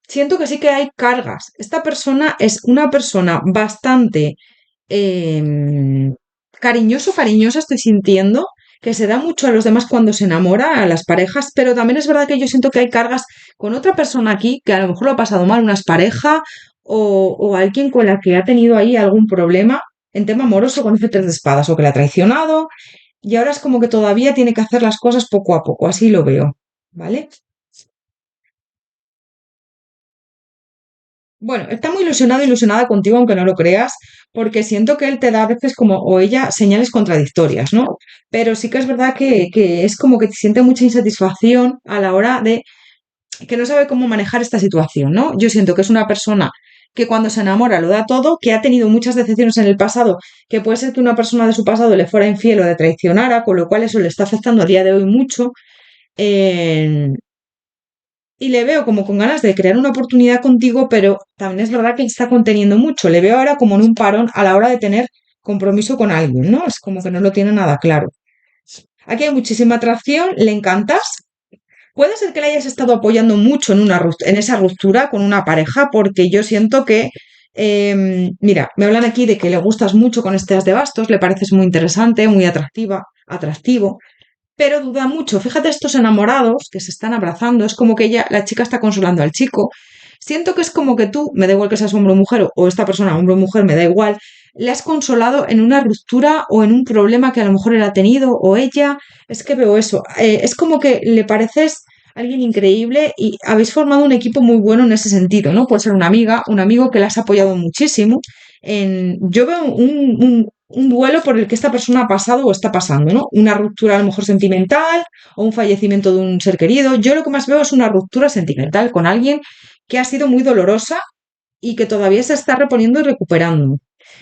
siento que sí que hay cargas. Esta persona es una persona bastante eh, cariñosa estoy sintiendo, que se da mucho a los demás cuando se enamora, a las parejas, pero también es verdad que yo siento que hay cargas con otra persona aquí que a lo mejor lo ha pasado mal, una pareja o alguien con la que ha tenido ahí algún problema en tema amoroso con ese 3 de espadas o que la ha traicionado y ahora es como que todavía tiene que hacer las cosas poco a poco, así lo veo, ¿vale? Bueno, está muy ilusionado, ilusionada contigo, aunque no lo creas, porque siento que él te da a veces como, o ella, señales contradictorias, ¿no? Pero sí que es verdad que es como que siente mucha insatisfacción a la hora de que no sabe cómo manejar esta situación, ¿no? Yo siento que es una persona que cuando se enamora lo da todo, que ha tenido muchas decepciones en el pasado, que puede ser que una persona de su pasado le fuera infiel o le traicionara, con lo cual eso le está afectando a día de hoy mucho. eh, y le veo como con ganas de crear una oportunidad contigo, pero también es verdad que está conteniendo mucho. Le veo ahora como en un parón a la hora de tener compromiso con alguien, ¿no? Es como que no lo tiene nada claro. Aquí hay muchísima atracción, le encantas. Puede ser que le hayas estado apoyando mucho en esa ruptura con una pareja, porque yo siento que, mira, me hablan aquí de que le gustas mucho con este as de bastos, le pareces muy interesante, muy atractivo, pero duda mucho. Fíjate estos enamorados que se están abrazando, es como que la chica está consolando al chico. Siento que es como que tú, me da igual que seas hombre o mujer, o esta persona, hombre o mujer, me da igual, le has consolado en una ruptura o en un problema que a lo mejor él ha tenido o ella. Es que veo eso. Es como que le pareces alguien increíble y habéis formado un equipo muy bueno en ese sentido, ¿no? Puede ser una amiga, un amigo que le has apoyado muchísimo. Yo veo un duelo por el que esta persona ha pasado o está pasando, ¿no? Una ruptura a lo mejor sentimental o un fallecimiento de un ser querido. Yo lo que más veo es una ruptura sentimental con alguien que ha sido muy dolorosa y que todavía se está reponiendo y recuperando.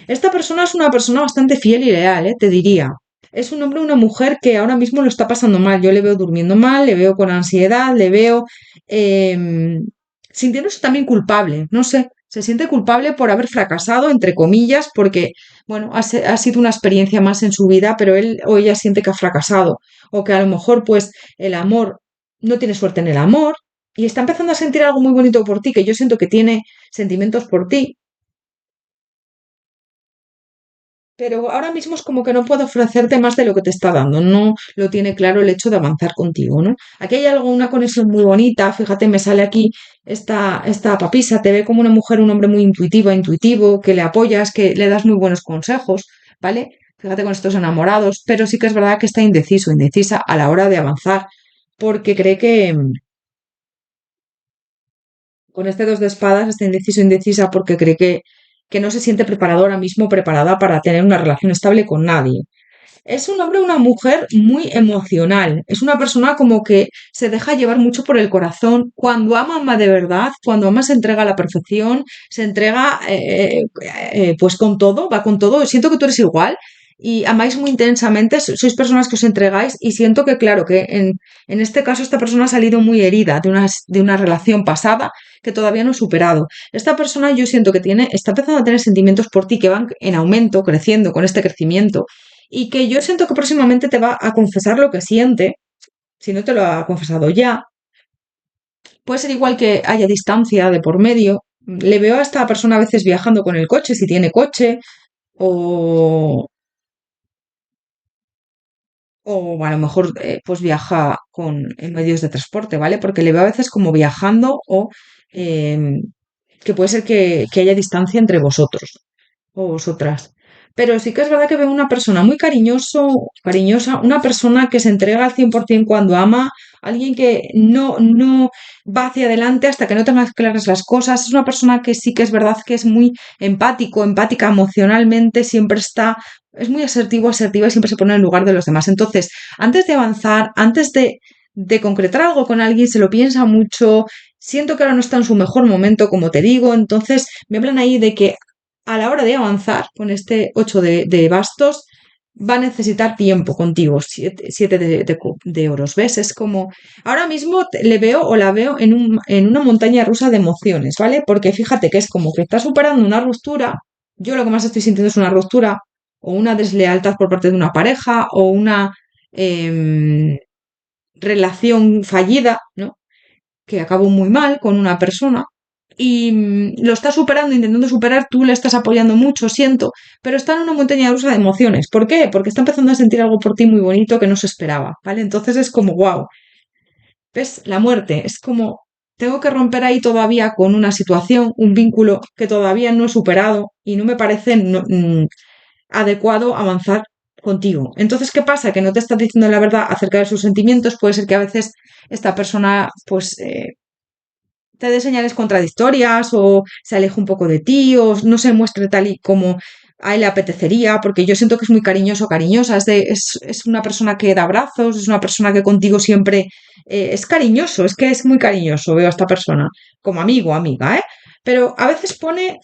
Esta persona es una persona bastante fiel y leal, te diría. Es un hombre o una mujer que ahora mismo lo está pasando mal. Yo le veo durmiendo mal, le veo con ansiedad, le veo eh, sintiéndose también culpable. No sé, se siente culpable por haber fracasado, entre comillas, porque, bueno, ha sido una experiencia más en su vida, pero él o ella siente que ha fracasado. O que a lo mejor, pues, el amor, no tiene suerte en el amor, y está empezando a sentir algo muy bonito por ti, que yo siento que tiene sentimientos por ti, pero ahora mismo es como que no puedo ofrecerte más de lo que te está dando, no lo tiene claro el hecho de avanzar contigo, ¿no? Aquí hay algo, una conexión muy bonita, fíjate, me sale aquí esta papisa, te ve como una mujer, un hombre muy intuitivo, que le apoyas, que le das muy buenos consejos, ¿vale? Fíjate con estos enamorados, pero sí que es verdad que está indeciso, indecisa a la hora de avanzar, porque cree que, con este 2 de espadas está indeciso, indecisa porque cree que no se siente preparado ahora mismo, preparada para tener una relación estable con nadie. Es un hombre o una mujer muy emocional. Es una persona como que se deja llevar mucho por el corazón. Cuando ama, ama de verdad. Cuando ama, se entrega a la perfección. Se entrega, pues con todo, va con todo. Siento que tú eres igual y amáis muy intensamente. Sois personas que os entregáis y siento que, claro, que en este caso esta persona ha salido muy herida de una relación pasada que todavía no ha superado. Esta persona yo siento que está empezando a tener sentimientos por ti que van en aumento, creciendo con este crecimiento y que yo siento que próximamente te va a confesar lo que siente, si no te lo ha confesado ya. Puede ser igual que haya distancia de por medio. Le veo a esta persona a veces viajando con el coche, si tiene coche, o, o a lo mejor pues viaja en medios de transporte, ¿vale? Porque le veo a veces como viajando o em, que puede ser que haya distancia entre vosotros o vosotras. Pero sí que es verdad que veo una persona muy cariñosa, una persona que se entrega al 100% cuando ama, alguien que no va hacia adelante hasta que no tengas claras las cosas. Es una persona que sí que es verdad que es muy empática emocionalmente, siempre es muy asertiva y siempre se pone en el lugar de los demás. Entonces, antes de avanzar, antes de concretar algo con alguien, se lo piensa mucho. Siento que ahora no está en su mejor momento, como te digo, entonces me hablan ahí de que a la hora de avanzar con este 8 de bastos, va a necesitar tiempo contigo, 7 de oros. ¿Ves? Es como, ahora mismo le veo o la veo en una montaña rusa de emociones, ¿vale? Porque fíjate que es como que está superando una ruptura, yo lo que más estoy sintiendo es una ruptura o una deslealtad por parte de una pareja o una em, relación fallida, ¿no? Que acabó muy mal con una persona y lo está superando, intentando superar, tú le estás apoyando mucho, siento, pero está en una montaña rusa de emociones. ¿Por qué? Porque está empezando a sentir algo por ti muy bonito que no se esperaba, ¿vale? Entonces es como, wow, ¿ves? La muerte, es como, tengo que romper ahí todavía con una situación, un vínculo que todavía no he superado y no me parece adecuado avanzar contigo. Entonces, ¿qué pasa? Que no te estás diciendo la verdad acerca de sus sentimientos, puede ser que a veces esta persona, pues, te dé señales contradictorias o se aleje un poco de ti o no se muestre tal y como a él le apetecería, porque yo siento que es muy cariñoso, cariñosa, es una persona que da abrazos, es una persona que contigo siempre es cariñoso, es que es muy cariñoso, veo a esta persona, como amigo, amiga, ¿eh? Pero a veces pone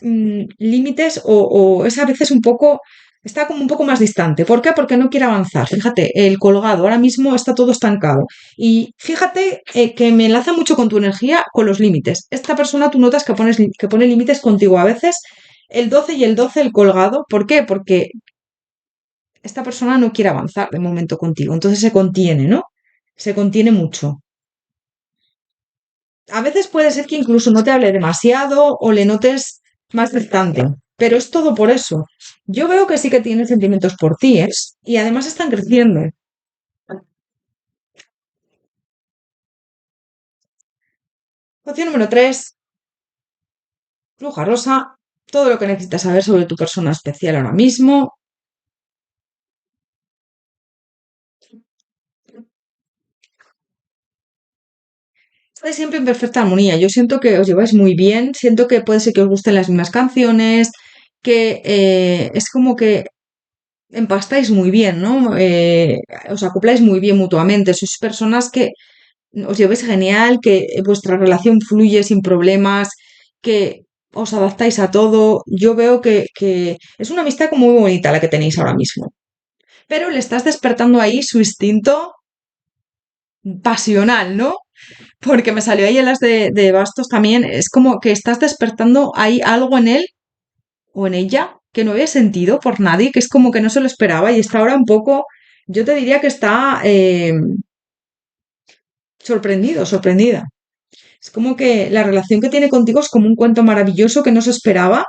límites o es a veces un poco está como un poco más distante. ¿Por qué? Porque no quiere avanzar. Fíjate, el colgado ahora mismo está todo estancado. Y fíjate que me enlaza mucho con tu energía, con los límites. Esta persona tú notas que pone límites contigo a veces. El 12 y el 12 el colgado. ¿Por qué? Porque esta persona no quiere avanzar de momento contigo. Entonces se contiene, ¿no? Se contiene mucho. A veces puede ser que incluso no te hable demasiado o le notes más distante. Pero es todo por eso. Yo veo que sí que tiene sentimientos por ti, ¿eh? Y además están creciendo. Opción número 3, Bruja Rosa. Todo lo que necesitas saber sobre tu persona especial ahora mismo. Estáis siempre en perfecta armonía. Yo siento que os lleváis muy bien. Siento que puede ser que os gusten las mismas canciones. Que es como que empastáis muy bien, ¿no? Os acopláis muy bien mutuamente. Sois personas que os llevéis genial, que vuestra relación fluye sin problemas, que os adaptáis a todo. Yo veo que es una amistad como muy bonita la que tenéis ahora mismo. Pero le estás despertando ahí su instinto pasional, ¿no? Porque me salió ahí en las de bastos también. Es como que estás despertando ahí algo en él o en ella que no había sentido por nadie, que es como que no se lo esperaba y está ahora un poco, yo te diría que está sorprendido, sorprendida. Es como que la relación que tiene contigo es como un cuento maravilloso que no se esperaba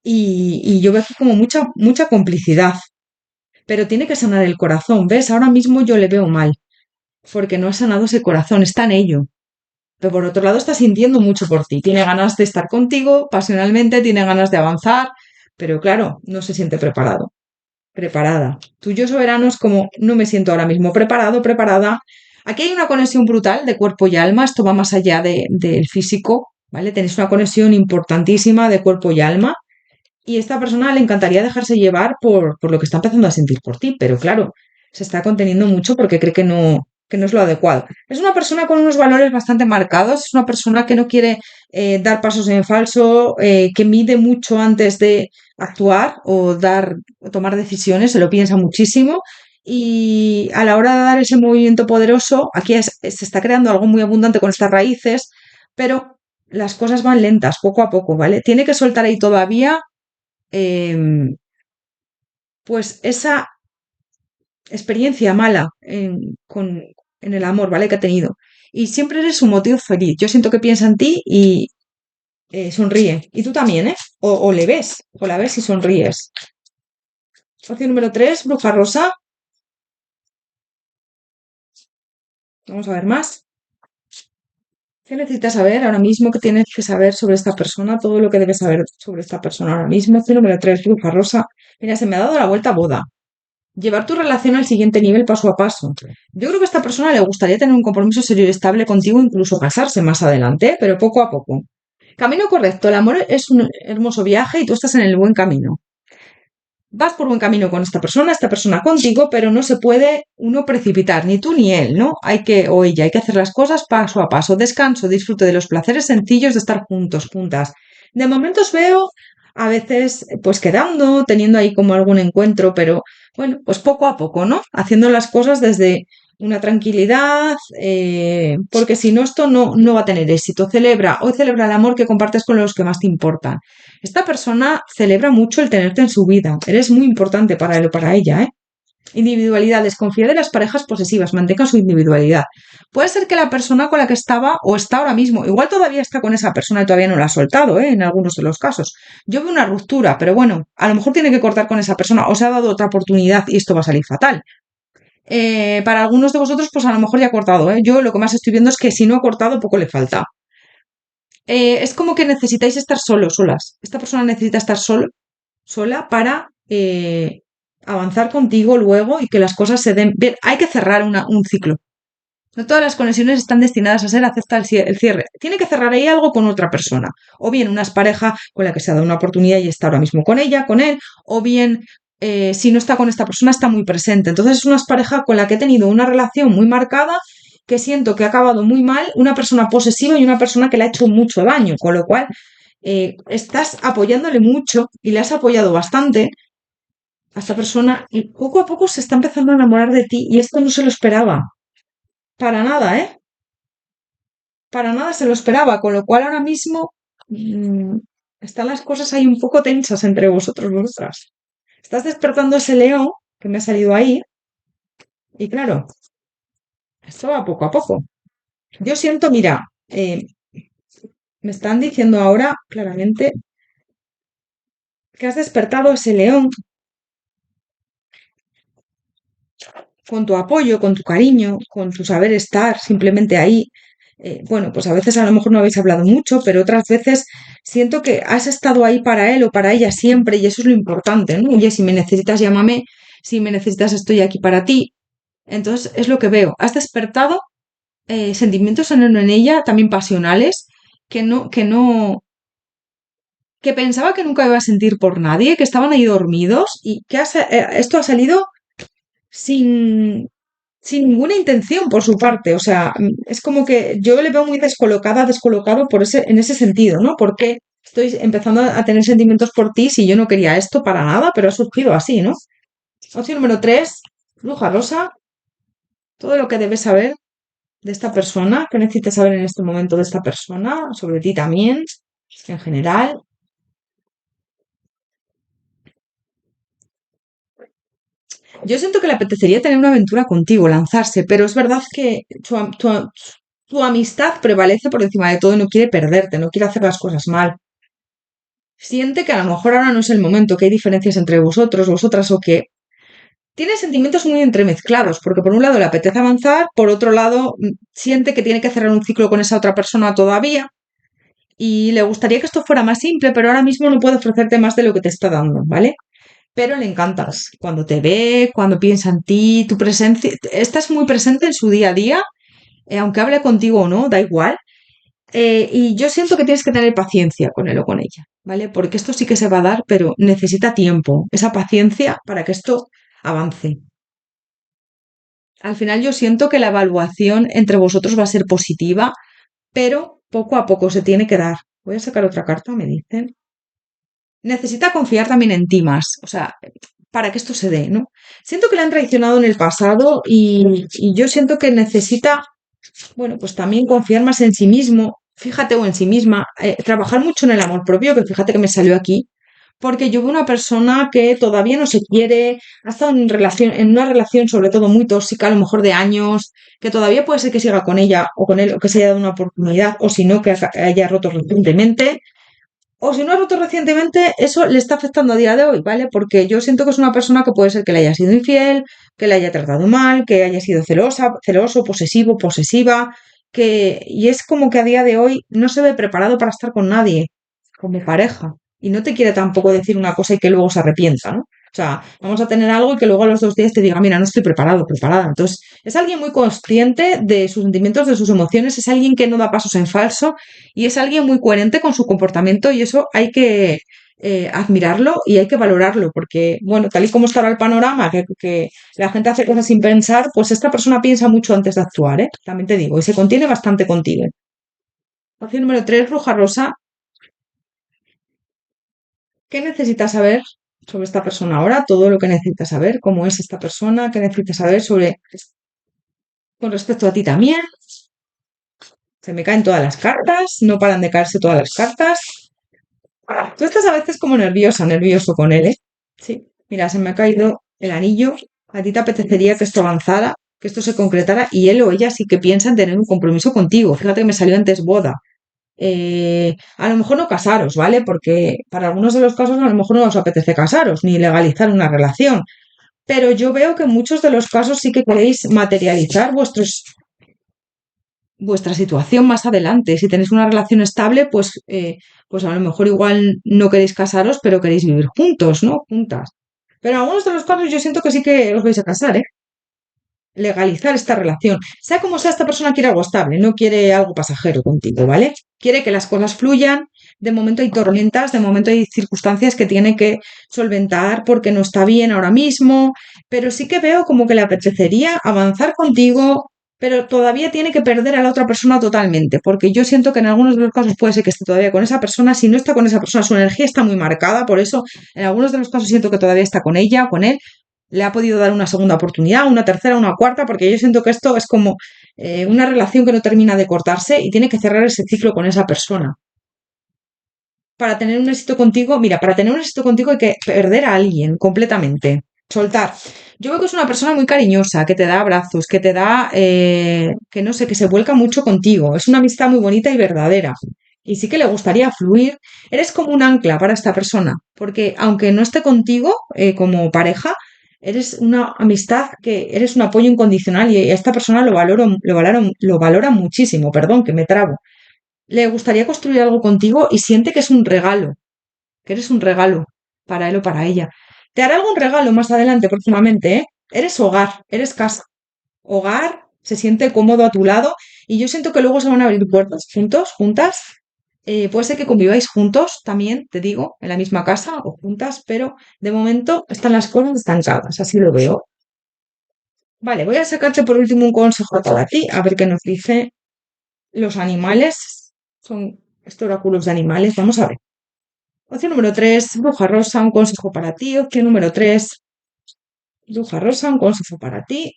y yo veo aquí como mucha complicidad. Pero tiene que sanar el corazón, ¿ves? Ahora mismo yo le veo mal, porque no ha sanado ese corazón, está en ello. Pero por otro lado está sintiendo mucho por ti. Tiene ganas de estar contigo pasionalmente, tiene ganas de avanzar, pero claro, no se siente preparado. Preparada. Tuyo soberano es como no me siento ahora mismo preparado, preparada. Aquí hay una conexión brutal de cuerpo y alma. Esto va más allá del físico, ¿vale? Tenéis una conexión importantísima de cuerpo y alma y esta persona le encantaría dejarse llevar por lo que está empezando a sentir por ti, pero claro, se está conteniendo mucho porque cree que no es lo adecuado. Es una persona con unos valores bastante marcados, es una persona que no quiere dar pasos en falso, que mide mucho antes de actuar o tomar decisiones, se lo piensa muchísimo. Y a la hora de dar ese movimiento poderoso, aquí se está creando algo muy abundante con estas raíces, pero las cosas van lentas, poco a poco, ¿vale? Tiene que soltar ahí todavía em, pues esa experiencia mala en el amor, ¿vale? Que ha tenido. Y siempre eres un motivo feliz. Yo siento que piensa en ti y sonríe. Y tú también, ¿eh? O le ves, o la ves y sonríes. Opción número 3, bruja rosa. Vamos a ver más. ¿Qué necesitas saber ahora mismo? ¿Qué tienes que saber sobre esta persona? Todo lo que debes saber sobre esta persona ahora mismo. Opción número 3, bruja rosa. Mira, se me ha dado la vuelta boda. Llevar tu relación al siguiente nivel paso a paso. Yo creo que a esta persona le gustaría tener un compromiso serio y estable contigo, incluso casarse más adelante, pero poco a poco. Camino correcto. El amor es un hermoso viaje y tú estás en el buen camino. Vas por buen camino con esta persona contigo, pero no se puede uno precipitar, ni tú ni él, ¿no? Hay que, o ella, hay que hacer las cosas paso a paso. Descanso, disfrute de los placeres sencillos de estar juntos, juntas. De momento os veo a veces pues quedando, teniendo ahí como algún encuentro, pero bueno, pues poco a poco, ¿no? Haciendo las cosas desde una tranquilidad, porque si no esto no va a tener éxito. Hoy celebra el amor que compartes con los que más te importan. Esta persona celebra mucho el tenerte en su vida. Eres muy importante para él o para ella, ¿eh? Individualidad. Desconfía de las parejas posesivas. Mantenga su individualidad. Puede ser que la persona con la que estaba o está ahora mismo, igual todavía está con esa persona y todavía no la ha soltado, ¿eh? En algunos de los casos. Yo veo una ruptura, pero bueno, a lo mejor tiene que cortar con esa persona o se ha dado otra oportunidad y esto va a salir fatal. Para algunos de vosotros, pues a lo mejor ya ha cortado, ¿eh? Yo lo que más estoy viendo es que si no ha cortado, poco le falta. Es como que necesitáis estar solos, solas. Esta persona necesita estar sola para avanzar contigo luego y que las cosas se den bien. Hay que cerrar un ciclo. No todas las conexiones están destinadas a ser acepta el cierre. Tiene que cerrar ahí algo con otra persona. O bien una pareja con la que se ha dado una oportunidad y está ahora mismo con ella, con él. O bien, si no está con esta persona, está muy presente. Entonces es una pareja con la que he tenido una relación muy marcada que siento que ha acabado muy mal, una persona posesiva y una persona que le ha hecho mucho daño. Con lo cual, estás apoyándole mucho y le has apoyado bastante a esta persona y poco a poco se está empezando a enamorar de ti y esto no se lo esperaba. Para nada, ¿eh? Para nada se lo esperaba, con lo cual ahora mismo mm, están las cosas ahí un poco tensas entre vosotros, vosotras. Estás despertando ese león que me ha salido ahí y claro, esto va poco a poco. Yo siento, mira, me están diciendo ahora claramente que has despertado ese león con tu apoyo, con tu cariño, con tu saber estar simplemente ahí. Bueno, pues a veces a lo mejor no habéis hablado mucho, pero otras veces siento que has estado ahí para él o para ella siempre y eso es lo importante, ¿no? Oye, si me necesitas, llámame, si me necesitas, estoy aquí para ti. Entonces es lo que veo. Has despertado sentimientos en ella, también pasionales, que pensaba que nunca iba a sentir por nadie, que estaban ahí dormidos y que esto ha salido sin, sin ninguna intención por su parte. O sea, es como que yo le veo muy descolocado en ese sentido, ¿no? Porque estoy empezando a tener sentimientos por ti si yo no quería esto para nada, pero ha surgido así, ¿no? Opción número 3, bruja rosa, todo lo que debes saber de esta persona, que necesitas saber en este momento de esta persona, sobre ti también, en general. Yo siento que le apetecería tener una aventura contigo, lanzarse, pero es verdad que tu amistad prevalece por encima de todo y no quiere perderte, no quiere hacer las cosas mal. Siente que a lo mejor ahora no es el momento, que hay diferencias entre vosotros, vosotras, o que tiene sentimientos muy entremezclados, porque por un lado le apetece avanzar, por otro lado siente que tiene que cerrar un ciclo con esa otra persona todavía y le gustaría que esto fuera más simple, pero ahora mismo no puede ofrecerte más de lo que te está dando, ¿vale? Pero le encantas. Cuando te ve, cuando piensa en ti, tu presencia, estás muy presente en su día a día, aunque hable contigo o no, da igual. Y yo siento que tienes que tener paciencia con él o con ella, ¿vale? Porque esto sí que se va a dar, pero necesita tiempo, esa paciencia para que esto avance. Al final yo siento que la evaluación entre vosotros va a ser positiva, pero poco a poco se tiene que dar. Voy a sacar otra carta, me dicen. Necesita confiar también en ti más, o sea, para que esto se dé, ¿no? Siento que le han traicionado en el pasado y yo siento que necesita, bueno, pues también confiar más en sí mismo, fíjate, o en sí misma, trabajar mucho en el amor propio, que fíjate que me salió aquí, porque yo veo una persona que todavía no se quiere, ha estado en una relación sobre todo muy tóxica, a lo mejor de años, que todavía puede ser que siga con ella o con él, o que se haya dado una oportunidad, o si no, que haya roto recientemente, o si no ha roto recientemente, eso le está afectando a día de hoy, ¿vale? Porque yo siento que es una persona que puede ser que le haya sido infiel, que le haya tratado mal, que haya sido celosa, celoso, posesivo, posesiva, y es como que a día de hoy no se ve preparado para estar con nadie, como pareja. Y no te quiere tampoco decir una cosa y que luego se arrepienta, ¿no? O sea, vamos a tener algo y que luego a los 2 días te diga, mira, no estoy preparado, preparada. Entonces, es alguien muy consciente de sus sentimientos, de sus emociones, es alguien que no da pasos en falso y es alguien muy coherente con su comportamiento y eso hay que admirarlo y hay que valorarlo porque, bueno, tal y como está ahora el panorama, que la gente hace cosas sin pensar, pues esta persona piensa mucho antes de actuar, ¿eh? También te digo, y se contiene bastante contigo. Opción número 3, Bruja Rosa. ¿Qué necesitas saber sobre esta persona ahora? Todo lo que necesitas saber, cómo es esta persona, qué necesitas saber sobre con respecto a ti también. Se me caen todas las cartas, no paran de caerse todas las cartas. Tú estás a veces como nerviosa, nervioso con él, ¿eh? Sí. Mira, se me ha caído el anillo. A ti te apetecería que esto avanzara, que esto se concretara y él o ella sí que piensa en tener un compromiso contigo. Fíjate que me salió antes boda. A lo mejor no casaros, ¿vale? Porque para algunos de los casos a lo mejor no os apetece casaros ni legalizar una relación. Pero yo veo que en muchos de los casos sí que queréis materializar vuestra situación más adelante. Si tenéis una relación estable, pues a lo mejor igual no queréis casaros, pero queréis vivir juntos, ¿no? Juntas. Pero en algunos de los casos yo siento que sí que os vais a casar, ¿eh? Legalizar esta relación. Sea como sea, esta persona quiere algo estable, no quiere algo pasajero contigo, ¿vale? Quiere que las cosas fluyan. De momento hay tormentas, de momento hay circunstancias que tiene que solventar porque no está bien ahora mismo, pero sí que veo como que le apetecería avanzar contigo, pero todavía tiene que perder a la otra persona totalmente, porque yo siento que en algunos de los casos puede ser que esté todavía con esa persona, si no está con esa persona, su energía está muy marcada, por eso en algunos de los casos siento que todavía está con ella, con él, le ha podido dar una segunda oportunidad, una tercera, una cuarta, porque yo siento que esto es como una relación que no termina de cortarse y tiene que cerrar ese ciclo con esa persona. Para tener un éxito contigo, mira, para tener un éxito contigo hay que perder a alguien completamente, soltar. Yo veo que es una persona muy cariñosa, que te da abrazos, que te da, que no sé, que se vuelca mucho contigo. Es una amistad muy bonita y verdadera. Y sí que le gustaría fluir. Eres como un ancla para esta persona, porque aunque no esté contigo como pareja, eres una amistad que eres un apoyo incondicional y esta persona lo valora muchísimo. Perdón, que me trabo. Le gustaría construir algo contigo y siente que es un regalo, que eres un regalo para él o para ella. Te hará algún regalo más adelante, próximamente, ¿eh? Eres hogar, eres casa. Hogar, se siente cómodo a tu lado y yo siento que luego se van a abrir puertas juntos, juntas. Puede ser que conviváis juntos también, te digo, en la misma casa o juntas, pero de momento están las cosas estancadas, así lo veo. Vale, voy a sacarte por último un consejo para ti, a ver qué nos dice los animales. Son estos oráculos de animales, vamos a ver. Opción número 3, Bruja Rosa, un consejo para ti. Opción número 3, Bruja Rosa, un consejo para ti.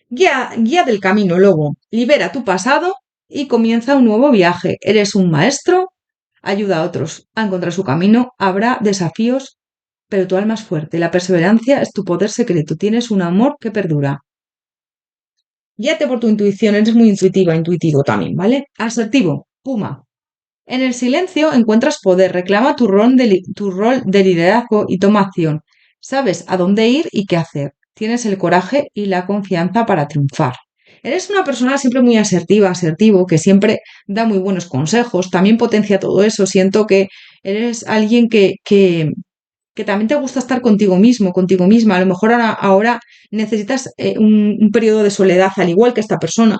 Guía del camino, lobo. Libera tu pasado y comienza un nuevo viaje. Eres un maestro, ayuda a otros a encontrar su camino. Habrá desafíos, pero tu alma es fuerte. La perseverancia es tu poder secreto. Tienes un amor que perdura. Guíate por tu intuición, eres muy intuitiva, intuitivo también, ¿vale? Asertivo, puma. En el silencio encuentras poder, reclama tu rol de liderazgo y toma acción. Sabes a dónde ir y qué hacer. Tienes el coraje y la confianza para triunfar. Eres una persona siempre muy asertiva, asertivo, que siempre da muy buenos consejos, también potencia todo eso. Siento que eres alguien que que también te gusta estar contigo mismo, contigo misma. A lo mejor ahora necesitas un periodo de soledad, al igual que esta persona.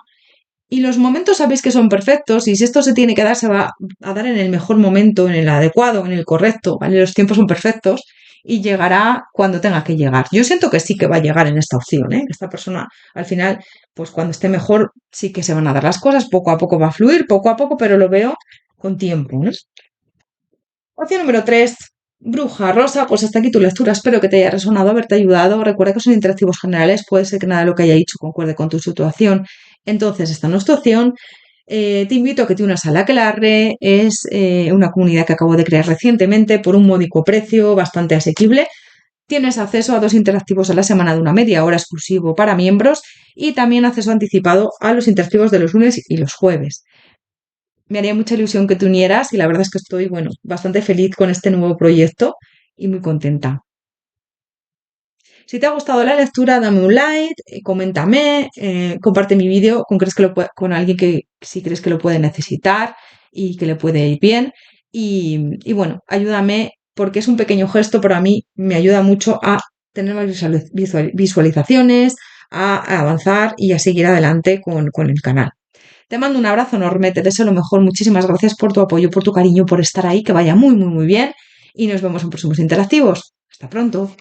Y los momentos sabéis que son perfectos y si esto se tiene que dar, se va a dar en el mejor momento, en el adecuado, en el correcto, ¿vale? Los tiempos son perfectos y llegará cuando tenga que llegar. Yo siento que sí que va a llegar en esta opción, ¿eh? Esta persona, al final, pues cuando esté mejor, sí que se van a dar las cosas, poco a poco va a fluir, poco a poco, pero lo veo con tiempo, ¿no? Opción número 3, Bruja Rosa, pues hasta aquí tu lectura. Espero que te haya resonado, haberte ayudado. Recuerda que son interactivos generales, puede ser que nada de lo que haya dicho concuerde con tu situación. Entonces, esta no es tu opción. Te invito a que te unas a la Aquelarre. Es una comunidad que acabo de crear recientemente por un módico precio, bastante asequible. Tienes acceso a 2 interactivos a la semana de una media hora exclusivo para miembros y también acceso anticipado a los interactivos de los lunes y los jueves. Me haría mucha ilusión que te unieras y la verdad es que estoy, bueno, bastante feliz con este nuevo proyecto y muy contenta. Si te ha gustado la lectura, dame un like, coméntame, comparte mi vídeo con alguien que si crees que lo puede necesitar y que le puede ir bien. Y bueno, ayúdame porque es un pequeño gesto, pero a mí me ayuda mucho a tener más visualizaciones, a avanzar y a seguir adelante con el canal. Te mando un abrazo enorme, te deseo lo mejor. Muchísimas gracias por tu apoyo, por tu cariño, por estar ahí, que vaya muy, muy, muy bien. Y nos vemos en próximos interactivos. Hasta pronto.